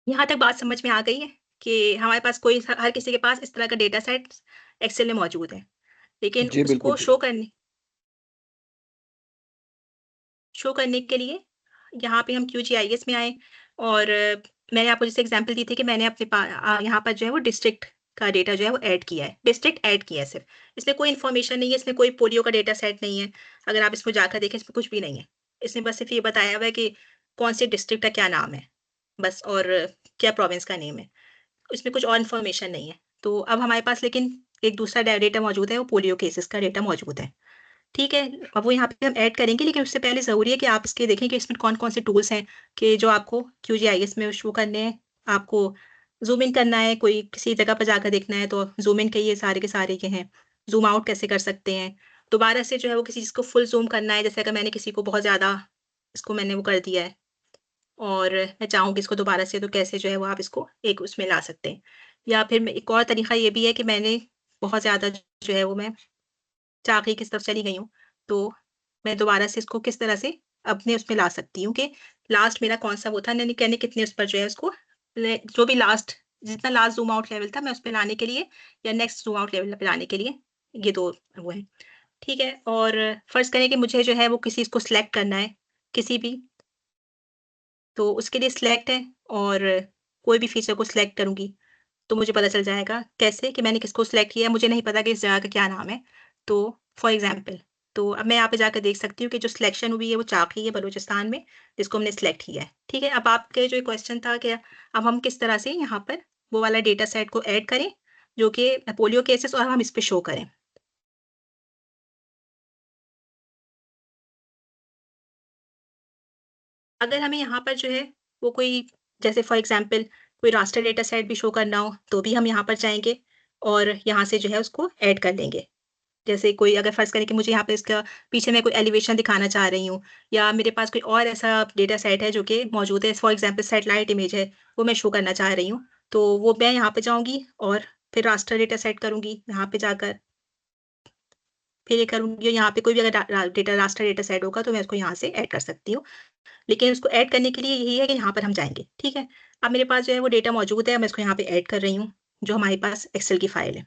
यहाँ तक बात समझ में आ गई है कि हमारे पास कोई हर किसी के पास इस तरह का डेटा सेट एक्सेल में मौजूद है, लेकिन जी, बिल्कुल उसको ठीक शो है। करने के लिए यहाँ पे हम क्यूजीआईएस में आए, और मैंने आपको जैसे एग्ज़ाम्पल दी थी कि मैंने अपने यहाँ पर जो है वो डिस्ट्रिक्ट का डेटा जो है वो ऐड किया है। डिस्ट्रिक्ट ऐड किया है सिर्फ़। इसमें कोई इन्फॉर्मेशन नहीं है, इसमें कोई पोलियो का डेटा सेट नहीं है। अगर आप इसमें जाकर देखें, इसमें कुछ भी नहीं है। इसमें बस सिर्फ़ ये बताया हुआ है कि कौन से डिस्ट्रिक्ट का क्या नाम है, बस, और क्या प्रोविंस का नेम है। इसमें कुछ और इन्फॉर्मेशन नहीं है। तो अब हमारे पास लेकिन एक दूसरा डेटा मौजूद है, वो पोलियो केसेज़ का डेटा मौजूद है। ठीक है, अब वो यहाँ पे हम ऐड करेंगे, लेकिन उससे पहले ज़रूरी है कि आप इसके देखें कि इसमें कौन-कौन से टूल्स हैं कि जो आपको क्यूजीआईएस में शो करने हैं। आपको ज़ूम इन करना है, कोई किसी जगह पर जाकर देखना है, तो ज़ूम इन के ये सारे के सारे ये हैं। ज़ूम आउट कैसे कर सकते हैं, दोबारा से जो है वो किसी चीज़ को फुल ज़ूम करना है, जैसे अगर मैंने किसी को बहुत ज़्यादा इसको मैंने वो कर दिया है और मैं चाहूँ कि इसको दोबारा से, तो कैसे जो है वो आप इसको एक उसमें ला सकते हैं। या फिर मैं एक और तरीका ये भी है कि मैंने बहुत ज़्यादा जो है वो मैं चाकरी की तरफ चली गई हूँ, तो मैं दोबारा से इसको किस तरह से अपने उसमें ला सकती हूँ कि लास्ट मेरा कौन-सा वो था, मैंने कितने उस पर जो है उसको जो भी लास्ट जितना लास्ट ज़ूम आउट लेवल था, मैं उस पे लाने के लिए या नेक्स्ट ज़ूम आउट लेवल पे लाने के लिए, ये 2 वो हैं। ठीक है? और फ़र्ज़ करें कि मुझे जो है वो किसी को सिलेक्ट करना है, किसी भी, तो उसके लिए सिलेक्ट है और कोई भी फ़ीचर को सिलेक्ट करूँगी, तो मुझे पता चल जाएगा कैसे कि मैंने किसको सिलेक्ट किया है, मुझे नहीं पता कि इस जगह का क्या नाम है। तो फॉर एग्ज़ाम्पल, तो अब मैं यहाँ पे जाकर देख सकती हूँ कि जो सिलेक्शन हुई है वो चाकरी है बलूचिस्तान में, जिसको हमने सिलेक्ट किया है। ठीक है? अब आपके जो क्वेश्चन था कि अब हम किस तरह से यहाँ पर वो वाला डेटा सेट को ऐड करें, जो कि पोलियो केसेस, और हम इस पे शो करें। अगर हमें यहाँ पर जो है वो कोई, जैसे फॉर एग्ज़ाम्पल कोई रास्टर डेटा सेट भी शो करना हो, तो भी हम यहाँ पर जाएँगे और यहाँ से जो है उसको ऐड कर लेंगे। जैसे कोई अगर फ़र्ज़ करें कि मुझे यहाँ पे इसका पीछे मैं कोई एलिवेशन दिखाना चाह रही हूँ, या मेरे पास कोई और ऐसा डेटा सेट है जो कि मौजूद है, फॉर एग्ज़ाम्पल सैटेलाइट इमेज है, वो मैं शो करना चाह रही हूँ, तो वो मैं यहाँ पे जाऊँगी और फिर रास्टर डेटा सेट करूँगी यहाँ पे जाकर, फिर ये करूँगी, और यहाँ पे कोई भी अगर डेटा रास्टर डेटा सेट होगा तो मैं उसको यहाँ से ऐड कर सकती हूँ। लेकिन उसको ऐड करने के लिए यही है कि यहाँ पर हम जाएँगे, ठीक है? अब मेरे पास जो है वो डेटा मौजूद है, मैं इसको यहाँ पे ऐड कर रही हूँ, जो हमारे पास एक्सेल की फ़ाइल है।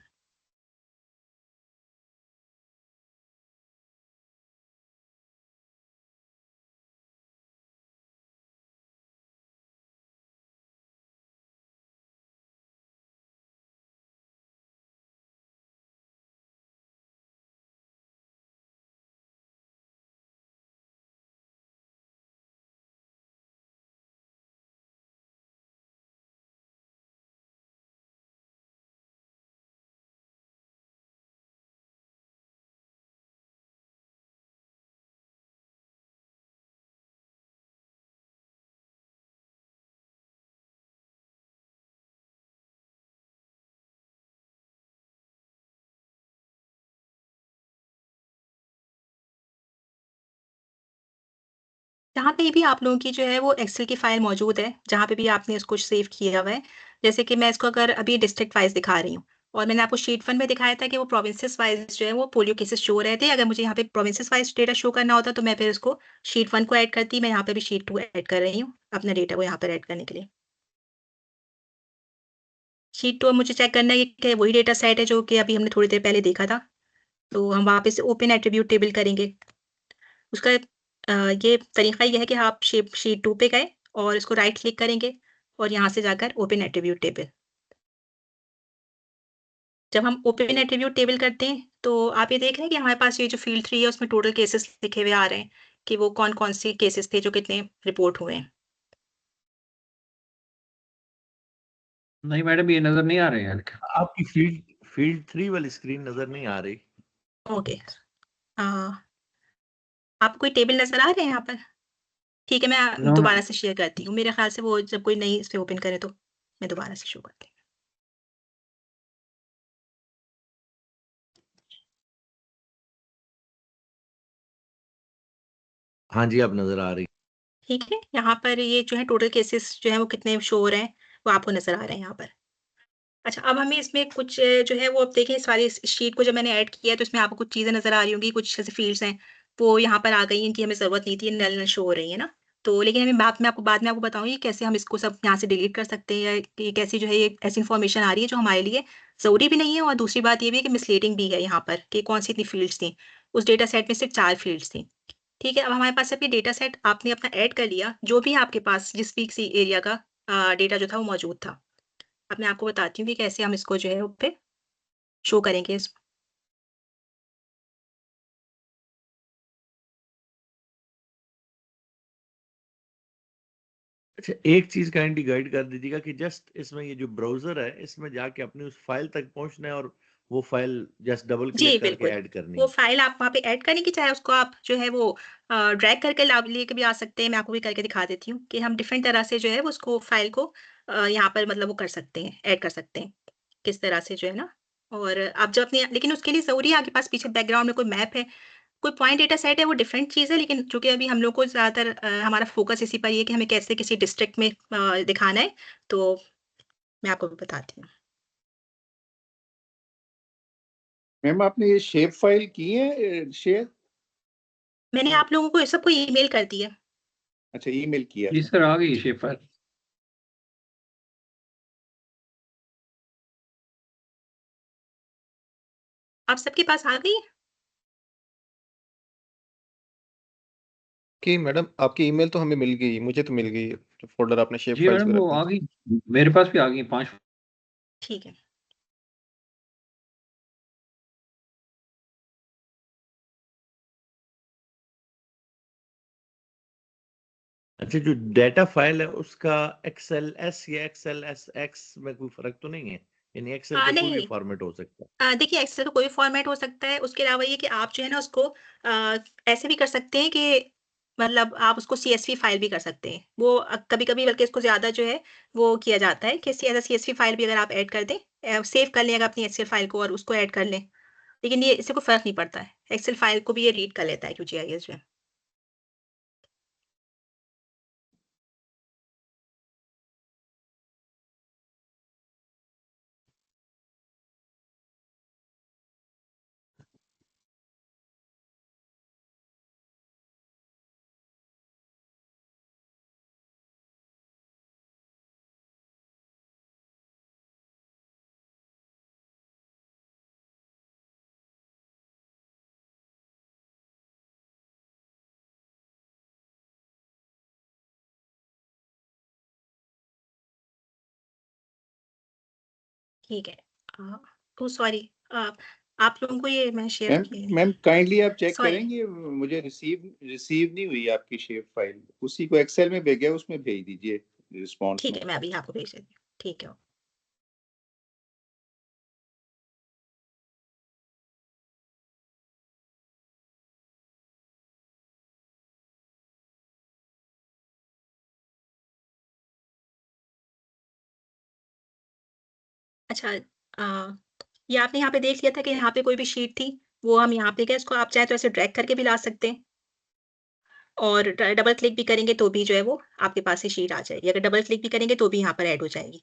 जहाँ पे भी आप लोगों की जो है वो एक्सेल की फ़ाइल मौजूद है, जहाँ पे भी आपने उसको सेव किया हुआ है, जैसे कि मैं इसको अगर अभी डिस्ट्रिक्ट वाइज़ दिखा रही हूँ, और मैंने आपको शीट 1 में दिखाया था कि वो प्रोविंसेस वाइज़ जो है वो पोलियो केसेस शो हो रहे थे। अगर मुझे यहाँ पे प्रोविंसेस वाइज़ डेटा शो करना होता तो मैं फिर उसको शीट 1 को ऐड करती, मैं यहाँ पे भी शीट 2 ऐड कर रही हूँ, अपना डेटा को यहाँ पर ऐड करने के लिए। शीट 2 मुझे चेक करना है कि क्या वही डेटा सेट है जो कि अभी हमने थोड़ी देर पहले देखा था, तो हम वापस से ओपन एट्रीब्यूट टेबल करेंगे। उसका ये तरीका ये है कि आप शीट 2 पे गए और इसको राइट क्लिक करेंगे और यहाँ से जाकर ओपन एट्रीब्यूट टेबल। जब हम ओपन एट्रीब्यूट टेबल करते हैं, तो आप ये देख रहे हैं कि हमारे पास ये जो फ़ील्ड 3 है उसमें टोटल केसेस लिखे हुए आ रहे हैं कि वो कौन-कौन से केसेस थे जो कितने रिपोर्ट हुए हैं। नहीं मैडम, ये नज़र नहीं आ रहे हैं लेकिन। आपकी फील्ड फील्ड 3 वाली स्क्रीन नज़र नहीं आ रही। ओके। अ, आपको कोई टेबल नज़र आ रहे हैं यहाँ पर? ठीक है, मैं नो दोबारा मैम। से शेयर करती हूँ। मेरे ख़्याल से वो जब कोई नई इस पे ओपन करे तो मैं दोबारा से शो करती हूँ। हाँ जी, अब नज़र आ रही। ठीक है? यहाँ पर ये जो है टोटल केसेस जो हैं वो कितने शो हो रहे हैं, वो आपको नज़र आ रहे हैं यहाँ पर। अच्छा, अब हमें इसमें कुछ जो है वो अब देखें, इस वाली इस शीट को जब मैंने ऐड किया है तो इसमें आपको कुछ चीज़ें नज़र आ रही होंगी, कुछ जैसे फ़ील्ड्स हैं, वो यहाँ पर आ गई हैं, इनकी हमें ज़रूरत नहीं थी, नल-नल शो हो रही है ना? तो लेकिन हमें बाद में आपको बताऊँगी कैसे हम इसको सब यहाँ से डिलीट कर सकते हैं, या कि कैसी जो है ये ऐसी इन्फॉर्मेशन आ रही है जो हमारे लिए ज़रूरी भी नहीं है, और दूसरी बात ये भी है कि मिसलीडिंग भी है यहाँ पर कि कौन-सी इतनी फ़ील्ड्स थी। उस डेटा सेट में सिर्फ़ 4 फ़ील्ड्स थी। ठीक है? अब हमारे पास अब ये डेटा सेट आपने अपना ऐड कर लिया, जो भी आपके पास जिस भी किसी एरिया का डेटा जो था वो मौजूद था। अब मैं आपको बताती हूँ कि कैसे हम इसको जो है वो पे शो करेंगे इस। अच्छा, एक चीज़ काइंडली गाइड कर दीजिएगा कि जस्ट इसमें ये जो ब्राउज़र है, इसमें जाके अपनी उस फ़ाइल तक पहुँचना है और वो फ़ाइल जस्ट डबल जी, क्लिक करके बिल्कुल। ऐड करनी वो है। फ़ाइल आप वहाँ पे ऐड करेंगे, चाहे उसको आप जो है वो ड्रैग करके ला लेके भी आ सकते हैं। मैं आपको भी करके दिखा देती हूँ कि हम डिफ़रेंट तरह से जो है वो उसको फ़ाइल को यहाँ पर मतलब वो कर सकते हैं, ऐड कर सकते हैं। किस तरह से जो है ना? और आप जब अपने लेकिन उसके लिए ज़रूरी है आपके पास पीछे बैकग्राउंड में कोई मैप है, कोई पॉइंट डेटा सेट है, वो डिफरेंट चीज़ है, लेकिन चूँकि अभी हम लोग को ज़्यादातर हमारा फ़ोकस इसी पर ही है कि हमें कैसे किसी डिस्ट्रिक्ट में दिखाना है, तो मैं आपको बताती हूँ। मैम आपने ये शेप फाइल की है शेयर? मैंने आप लोगों को ये सबको ईमेल कर दी है। अच्छा ईमेल किया जी था। सर, आ गई शेप फाइल। आप सबके पास आ गई है? कि मैडम आपकी ईमेल तो हमें मिल गई, मुझे तो मिल गई है, जो फोल्डर आपने शेप जी फाइल्स मैडम, में वो रखी आ थी। गई, मेरे पास भी आ गई 5। ठीक है। अच्छा, जो डेटा फाइल है उसका XLS या XLSX में कोई फर्क तो नहीं है? यानी एक्सेल का कोई भी नहीं। फॉर्मेट हो सकता है? देखिए एक्सेल का कोई भी फॉर्मेट हो सकता है, उसके अलावा ये कि आप जो है ना उसको ऐसे भी कर सकते हैं कि मतलब आप उसको सीएसवी फाइल भी कर सकते हैं। वो कभी-कभी बल्कि इसको ज़्यादा जो है वो किया जाता है कि सीएसवी फाइल भी अगर आप ऐड कर दें, सेव कर लें अगर अपनी एक्सेल फाइल को और उसको ऐड कर लें। लेकिन ये इससे कोई फ़र्क नहीं पड़ता है। एक्सेल फाइल को भी ये रीड कर लेता है QGIS जो है। ठीक है। अ, ओह सॉरी आप लोगों को ये मैं शेयर मैम किया नहीं। मैम काइंडली आप चेक सॉरी। करेंगे, मुझे रिसीव नहीं हुई आपकी शेप फाइल। उसी को एक्सेल में भेजा, उसमें भेज दीजिए रिस्पॉन्स ठीक में। है, मैं अभी आपको भेज देती हूँ। ठीक है। अच्छा ये आपने यहाँ पे देख लिया था कि यहाँ पे कोई भी शीट थी, वो हम यहाँ पे गए, इसको आप चाहें तो ऐसे ड्रैग करके भी ला सकते हैं और डबल क्लिक भी करेंगे तो भी जो है वो आपके पास ये शीट आ जाएगी। अगर डबल क्लिक भी करेंगे तो भी यहाँ पर ऐड हो जाएगी।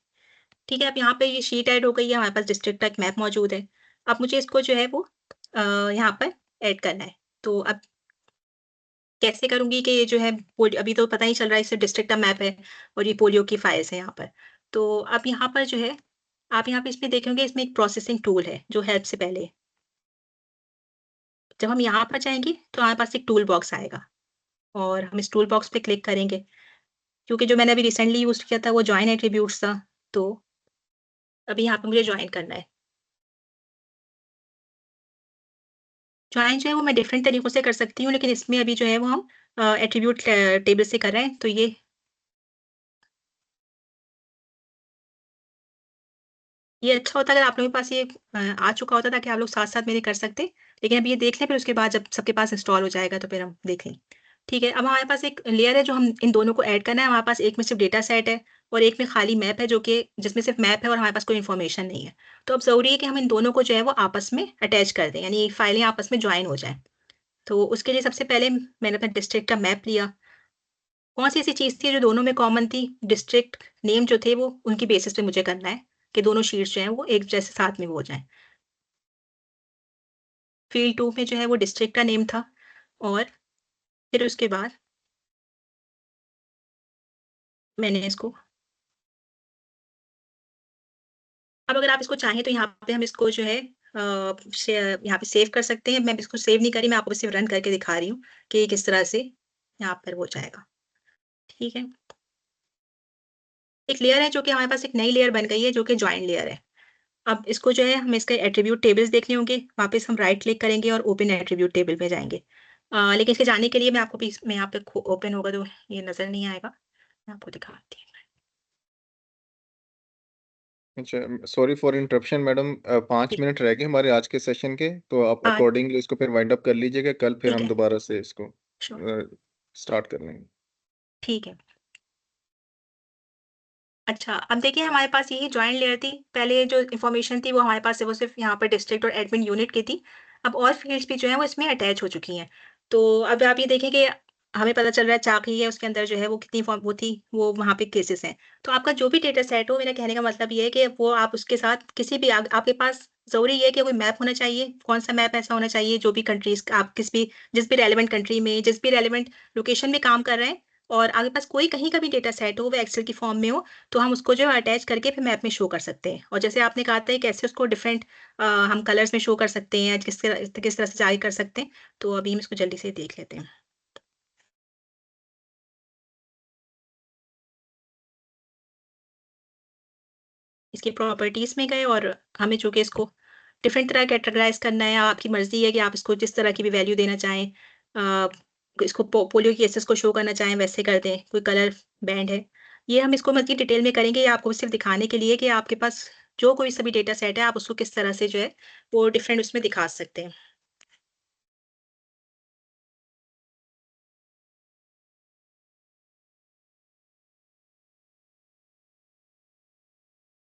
ठीक है, अब यहाँ पे ये शीट ऐड हो गई है, हमारे पास डिस्ट्रिक्ट का एक मैप मौजूद है। अब मुझे इसको जो है वो यहाँ पर ऐड करना है। तो अब कैसे करूँगी कि ये जो है अभी तो पता ही चल रहा है सिर्फ़ डिस्ट्रिक्ट का मैप है और ये पोलियो की फाइल्स हैं यहाँ पर। तो अब यहाँ पर जो है, आप यहाँ पे इसमें देखेंगे इसमें एक प्रोसेसिंग टूल है, जो हेल्प से पहले है। जब हम यहाँ पर जाएँगे, तो हमारे पास एक टूल बॉक्स आएगा और हम इस टूल बॉक्स पे क्लिक करेंगे। क्योंकि जो मैंने अभी रिसेंटली यूज़ किया था, वो जॉइन एट्रिब्यूट्स था, तो अभी यहाँ पे मुझे जॉइन करना है। जॉइन जो है वो मैं डिफरेंट तरीकों से कर सकती हूँ, लेकिन इसमें अभी जो है वो हम एट्रिब्यूट टेबल से कर रहे हैं, तो ये अच्छा होता अगर आप लोगों के पास ये आ चुका होता ताकि आप लोग साथ-साथ मेरे कर सकते। लेकिन अब ये देख लें, फिर उसके बाद जब सबके पास इंस्टॉल हो जाएगा, तो फिर हम देख लें। ठीक है, अब हमारे पास एक लेयर है जो हम इन दोनों को ऐड करना है। हमारे पास एक में सिर्फ़ डेटा सेट है और एक में खाली मैप है, जो कि जिसमें सिर्फ़ मैप है और हमारे पास कोई इन्फॉर्मेशन नहीं है। तो अब ज़रूरी है कि हम इन दोनों को जो है वो आपस में अटैच कर दें, यानी फाइलें आपस में जॉइन हो जाएँ। तो उसके लिए सबसे पहले मैंने अपना डिस्ट्रिक्ट का मैप लिया। कौन-सी ऐसी चीज़ थी जो दोनों में कॉमन थी? डिस्ट्रिक्ट नेम जो थे वो उनकी बेसिस पे मुझे करना है कि दोनों शीट्स जो हैं वो एक जैसे साथ में वो हो जाएँ। फ़ील्ड 2 में जो है वो डिस्ट्रिक्ट का नेम था और फिर उसके बाद मैंने इसको अब अगर आप इसको चाहें तो यहाँ पे हम इसको जो है यहाँ पे सेव कर सकते हैं। मैं इसको सेव नहीं कर रही, मैं आपको सिर्फ़ रन करके दिखा रही हूँ कि ये किस तरह से यहाँ पर हो जाएगा। ठीक है? एक लेयर है जो कि हमारे पास एक नई लेयर बन गई है जो कि जॉइन लेयर है। अब इसको जो है हमें इसके एट्रिब्यूट टेबल्स देखने होंगे, वापस हम राइट क्लिक करेंगे और ओपन एट्रिब्यूट टेबल पे जाएँगे। लेकिन इसके जाने के लिए मैं आपको मैं यहाँ पे ओपन होगा तो ये नज़र नहीं आएगा। मैं आपको दिखाती हूँ। अच्छा, सॉरी फॉर इंटरप्शन मैडम, 5 जी। मिनट रह गए हमारे आज के सेशन के, तो आप हाँ, अकॉर्डिंगली इसको फिर वाइंड अप कर लीजिएगा। कल फिर ठीक हम है, दोबारा से इसको श्योर, स्टार्ट कर लेंगे। ठीक है। अच्छा, अब देखिए हमारे पास यही जॉइंट लेयर थी। पहले जो इन्फॉर्मेशन थी वो हमारे पास वो सिर्फ़ यहाँ पर डिस्ट्रिक्ट और एडमिन यूनिट की थी। अब और फ़ील्ड्स भी जो हैं वो इसमें अटैच हो चुकी हैं। तो अब आप ये देखें कि हमें पता चल रहा है चाकरी है उसके अंदर जो है वो कितनी वो थी, वो वहाँ पे केसेज़ हैं। तो आपका जो भी डेटा सेट हो, मेरा कहने का मतलब ये है कि वो आप उसके साथ किसी भी आपके पास ज़रूरी ये है कि कोई मैप होना चाहिए। कौन-सा मैप ऐसा होना चाहिए जो भी कंट्रीज़ आप जिस भी रेलेवेंट कंट्री में, जिस भी रेलेवेंट लोकेशन में काम कर रहे हैं और आपके पास कोई कहीं का भी डेटा सेट हो, वो एक्सेल की फ़ॉर्म में हो, तो हम उसको जो है अटैच करके फिर मैप में शो कर सकते हैं। और जैसे आपने कहा था कैसे उसको डिफरेंट हम कलर्स में शो कर सकते हैं, किस तरह से जारी कर सकते हैं, तो अभी हम इसको जल्दी से देख लेते हैं। इसकी प्रॉपर्टीज़ में गए और हमें चूँकि इसको डिफरेंट तरह कैटेगराइज़ करना है, आपकी मर्ज़ी है कि आप इसको जिस तरह की भी वैल्यू देना चाहें। इसको पोलियो केसेज़ को शो करना चाहें वैसे कर दें, कोई कलर बैंड है। ये हम इसको मज़ीद डिटेल में करेंगे, ये आपको सिर्फ़ दिखाने के लिए कि आपके पास जो कोई सा भी डेटा सेट है, आप उसको किस तरह से जो है वो डिफरेंट उसमें दिखा सकते हैं।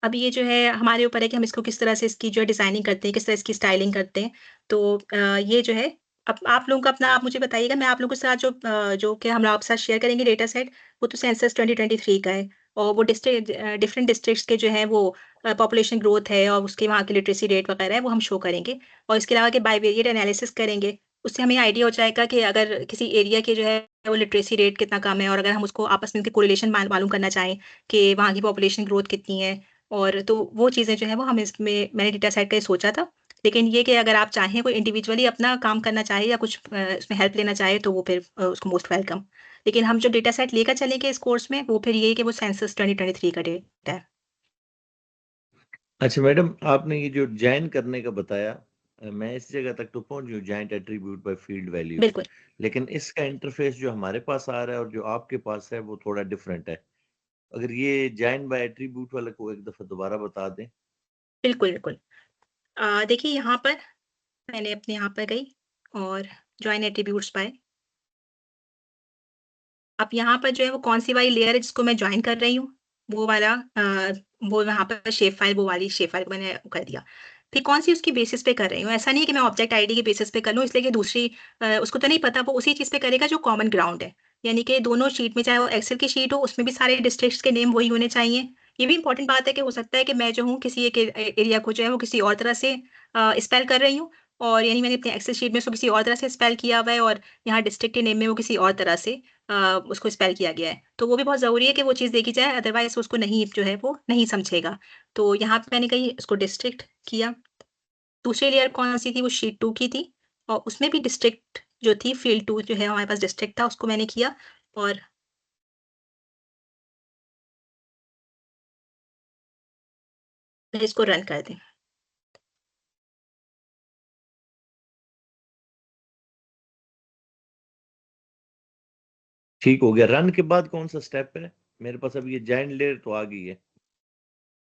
अब ये जो है हमारे ऊपर है कि हम इसको किस तरह से इसकी जो है डिज़ाइनिंग करते हैं, किस तरह इसकी स्टाइलिंग करते हैं। तो ये जो है अब आप लोगों का अपना आप मुझे बताइएगा, मैं आप लोगों के साथ जो कि हम आपके साथ शेयर करेंगे डेटा सेट, वो तो सेंसस 2023 का है और वो डिफरेंट डिस्ट्रिक्ट्स के जो हैं वो पॉपुलेशन ग्रोथ है और उसके वहाँ की लिटरेसी रेट वगैरह है, वो हम शो करेंगे। और इसके अलावा कि बाइवेरिएट एनालिसिस करेंगे, उससे हमें आइडिया हो जाएगा कि अगर किसी एरिया के जो है वो लिटरेसी रेट कितना कम है और अगर हम उसको आपस में उनके कोरिलेशन मालूम करना चाहें कि वहाँ की पॉपुलेशन ग्रोथ कितनी है और तो वो चीज़ें जो हैं वो हम इसमें मैंने डेटा सेट का ये सोचा था। लेकिन ये कि अगर आप चाहें कोई इंडिविजुअली अपना काम करना चाहे या कुछ इसमें हेल्प लेना चाहे तो वो फिर उसको मोस्ट वेलकम। लेकिन हम जो डेटा सेट लेकर चलेंगे इस कोर्स में वो फिर ये है कि वो सेंसस 2023 का डेटा है। अच्छा मैडम, आपने ये जो जॉइन करने का बताया, मैं इस जगह तक तो पहुंच गई, joint attribute by field value. बिल्कुल, लेकिन इसका इंटरफेस जो हमारे पास आ रहा है और जो आपके पास है वो थोड़ा डिफरेंट है। अगर ये जॉइन बाय एट्रीब्यूट वाले को एक दफा दोबारा बता दें। बिल्कुल, बिल्कुल। देखिए यहाँ पर मैंने अपने यहाँ पर गई और जॉइन एट्रीब्यूट्स पाए। अब यहाँ पर जो है वो कौन-सी वाली लेयर है जिसको मैं जॉइन कर रही हूँ, वो वाला वो वहाँ पर शेप फ़ाइल वो वाली शेप फ़ाइल को मैंने कर दिया। फिर कौन-सी उसकी बेसिस पे कर रही हूँ, ऐसा नहीं है कि मैं ऑब्जेक्ट आईडी के बेसिस पे कर लूँ इसलिए कि दूसरी उसको तो नहीं पता वो उसी चीज़ पे करेगा जो कॉमन ग्राउंड है। यानी कि दोनों शीट में चाहे वो एक्सेल की शीट हो उसमें भी सारे डिस्ट्रिक्ट्स के नेम वही होने चाहिए। ये भी इम्पोर्टेंट बात है कि हो सकता है कि मैं जो हूँ किसी एक एरिया को जो है वो किसी और तरह से स्पेल कर रही हूँ और यानी मैंने अपनी एक्सेल शीट में उसको किसी और तरह से स्पेल किया हुआ है और यहाँ डिस्ट्रिक्ट के नेम में वो किसी और तरह से अ, उसको स्पेल किया गया है। तो वो भी बहुत ज़रूरी है कि वो चीज़ देखी जाए अदरवाइज़ उसको नहीं जो है वो नहीं समझेगा। तो यहाँ पे मैंने कहीं इसको डिस्ट्रिक्ट किया। दूसरी लेयर कौन-सी थी वो शीट 2 की थी और उसमें भी डिस्ट्रिक्ट जो थी फ़ील्ड 2 जो है हमारे पास डिस्ट्रिक्ट था उसको मैंने किया और इसको रन कर दें। ठीक हो गया। रन के बाद कौन सा स्टेप है? मेरे पास अब ये जॉइन लेयर तो आ गई है।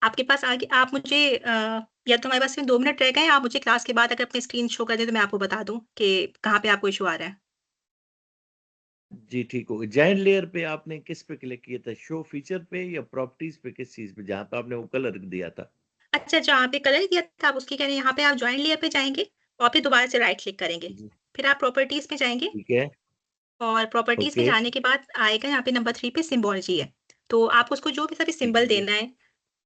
आपके पास आगे आप मुझे या तो हमारे पास सिर्फ़ 2 मिनट रह गए हैं, आप मुझे क्लास के बाद अगर अपनी स्क्रीन शो कर दें तो मैं आपको बता दूँ कि कहाँ पे आपको इश्यू आ रहा है। जी ठीक हो गया। जॉइन लेयर पे आपने किस पे क्लिक किया था? शो फीचर पे या प्रॉपर्टीज पे, किस चीज पे जहाँ पे आपने वो कलर दिया था? अच्छा, जहाँ पे कलर दिया था आप उसकी कह रहे हैं यहाँ पे आप जॉइन लेयर पे जाएँगे और फिर दोबारा से राइट क्लिक करेंगे। जी। फिर आप प्रॉपर्टीज़ में जाएँगे ठीक है। और प्रॉपर्टीज़ में ओके। जाने के बाद आएगा यहाँ पे नंबर 3 पे सिम्बोलॉजी है। तो आप उसको जो भी सा भी ठीक सिंबल है। देना है,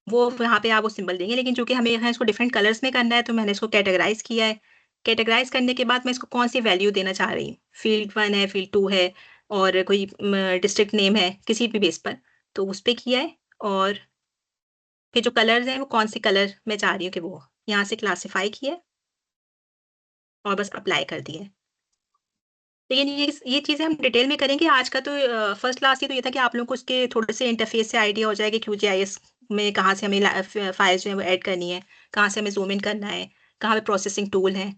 वो यहाँ पे आप वो सिंबल देंगे। लेकिन चूँकि हमें यहाँ इसको डिफरेंट कलर्स में करना है, तो मैंने इसको कैटेगराइज़ किया है। कैटेगराइज़ करने के बाद मैं इसको कौन-सी वैल्यू देना चाह रही हूँ। फ़ील्ड 1 है, फ़ील्ड 2 है और कोई डिस्ट्रिक्ट नेम है, किसी भी बेस पर। तो उस पे किया है और फिर जो कलर्स हैं, वो कौन-से कलर मैं चाह रही हूँ कि वो हो। यहाँ से क्लासिफ़ाई किया है और बस अप्लाई कर दिया है। लेकिन ये चीज़ें हम डिटेल में करेंगे। आज का तो फर्स्ट क्लास ही तो ये था कि आप लोगों को उसके थोड़े से इंटरफ़ेस से आइडिया हो जाएगा कि QGIS में कहाँ से हमें फ़ाइल्स जो हैं वो ऐड करनी है, कहाँ से हमें ज़ूम इन करना है, कहाँ पे प्रोसेसिंग टूल हैं।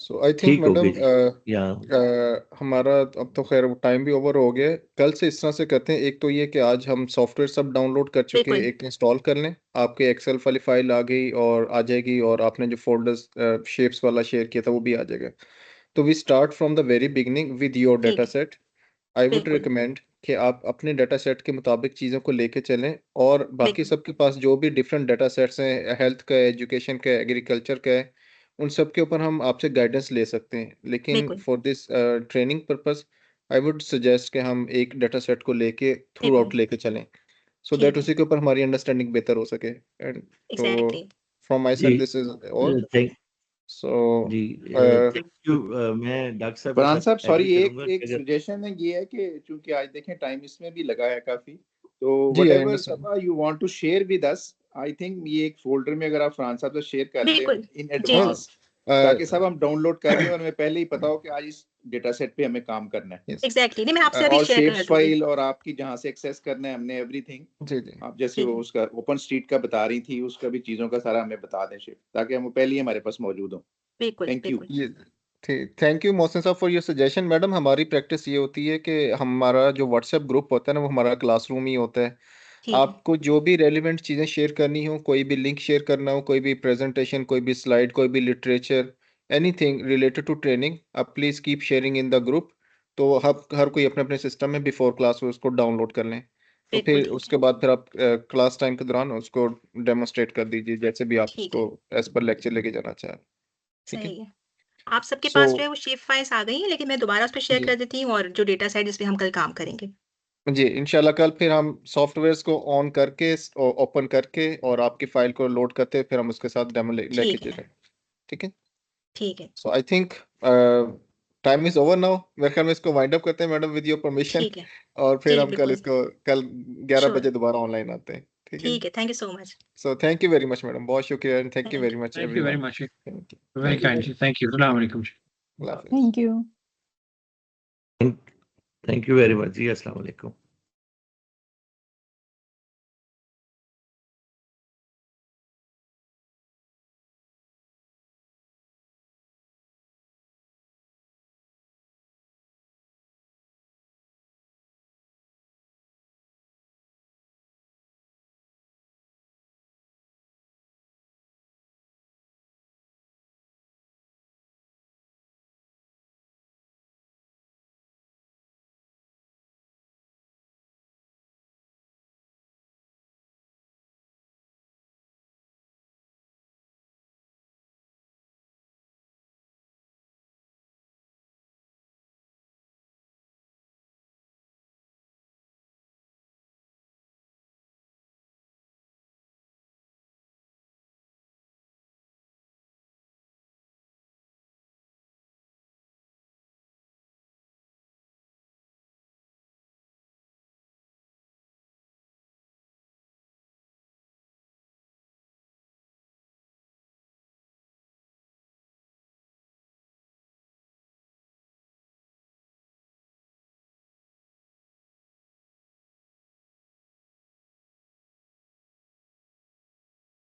सो आई थिंक ठीक हो मैडम गई जी। या हमारा अब तो खैर वो टाइम भी ओवर हो गया है। कल से इस तरह से करते हैं, एक तो ये कि आज हम सॉफ्टवेयर सब डाउनलोड कर चुके हैं, बिल्कुल, एक इंस्टॉल कर लें। आपके एक्सेल वाली फाइल आ गई और आ जाएगी और आपने जो फोल्डर्स शेप्स वाला शेयर किया था वो भी आ जाएगा। तो we start from the very beginning with your ठीक डेटा है। सेट आई वुड बिल्कुल। रिकमेंड कि आप अपने डाटा सेट के मुताबिक चीज़ों को लेके चलें, और बाकी बिल्कुल। सबके पास जो भी डिफरेंट डाटा सेट्स हैं, हेल्थ का, एजुकेशन का, एग्रीकल्चर का है, उन सब के ऊपर हम आपसे गाइडेंस ले सकते हैं। लेकिन बिल्कुल। For this training purpose I would suggest कि हम एक डाटा सेट को लेके थ्रू बिल्कुल। आउट लेके चलें, सो ठीक दैट है। उसी के ऊपर हमारी अंडरस्टैंडिंग बेहतर हो सके। एंड तो एग्ज़ैक्टली। फ्रॉम माय जी side this is all. Thank so जी थैंक यू। मैं डॉक्टर साहब के फरहान साथ साहब सॉरी एग्री एक करूंगा कि एक अगर सजेशन है ये है कि चूंकि आज देखें टाइम इसमें भी लगा है काफी, तो जी आई व्हाटएवर अंडरस्टैंड। सभा you want to share with us, I think ये एक फोल्डर में अगर आप फरहान साहब से शेयर कर दें बिल्कुल। इन जी, जी। एडवांस, ताकि सब हम डाउनलोड कर लें और हमें पहले ही पता हो कि आज इस डेटा सेट पे हमें काम करना है। यस। एग्ज़ैक्टली। नहीं, मैं आपसे अभी और शेयर शेप्स कर दूँगी। फाइल और आपकी जहाँ से एक्सेस करना है हमने एवरीथिंग, जी जी आप जैसे ठीक वो है। उसका ओपन स्ट्रीट का बता रही थी उसका भी चीजों का सारा हमें बता दें शेप, ताकि हम पहले ही हमारे पास मौजूद हो। बिल्कुल, थैंक यू। बिल्कुल। ये थैंक यू मोहसिन साहब फॉर योर सजेशन। मैडम, हमारी प्रैक्टिस ये होती है कि हमारा जो व्हाट्सएप ग्रुप होता है ना, वो हमारा क्लासरूम ही होता है। ठीक है। आपको जो भी रेलिवेंट चीज़ें शेयर करनी हो, कोई भी लिंक शेयर करना हो, कोई भी प्रेजेंटेशन, कोई भी स्लाइड, कोई भी literature, anything related to training, आप please keep sharing in the group. तो हर कोई अपने अपने सिस्टम में बिफोर क्लास उसको डाउनलोड कर लें। तो बिल्कुल फिर ठीक उसके है। बाद फिर आप क्लास टाइम के दौरान उसको डेमोस्ट्रेट कर दीजिए, जैसे भी आप ठीक उसको है। एज पर लेक्चर लेके जाना चाहें। ठीक है। सही है। आप सबके सो पास जो है वो शेप फाइल्स आ गई हैं, लेकिन मैं दोबारा उस पे शेयर जी कर देती हूँ और जो डेटा सेट जिस पे हम कल काम करेंगे। जी, इंशाल्लाह कल फिर हम सॉफ्टवेयर्स को ऑन करके ओपन करके और आपकी फाइल को लोड करते हैं, फिर हम उसके साथ डेमो लेके ठीक है। चलें। ठीक है। ठीक है। So I think time is over now. मेरे ख्याल में इसको वाइंड अप करते हैं मैडम, विद योर परमिशन। ठीक है। और जी, फिर जी, हम कल बिल्कुल। इसको कल 11 श्योर। बजे दोबारा ऑनलाइन आते हैं। ठीक है। ठीक है। Thank you so much. So thank you very much madam, बहुत शुक्रिया, and thank you thank very you. Much Thank you very everyone. much. Thank you. Very thank you. kindly. Thank you. Assalamu alaikum. Allah हाफिज़। Thank you. Thank you very much जी। अस्सलाम वालेकुम।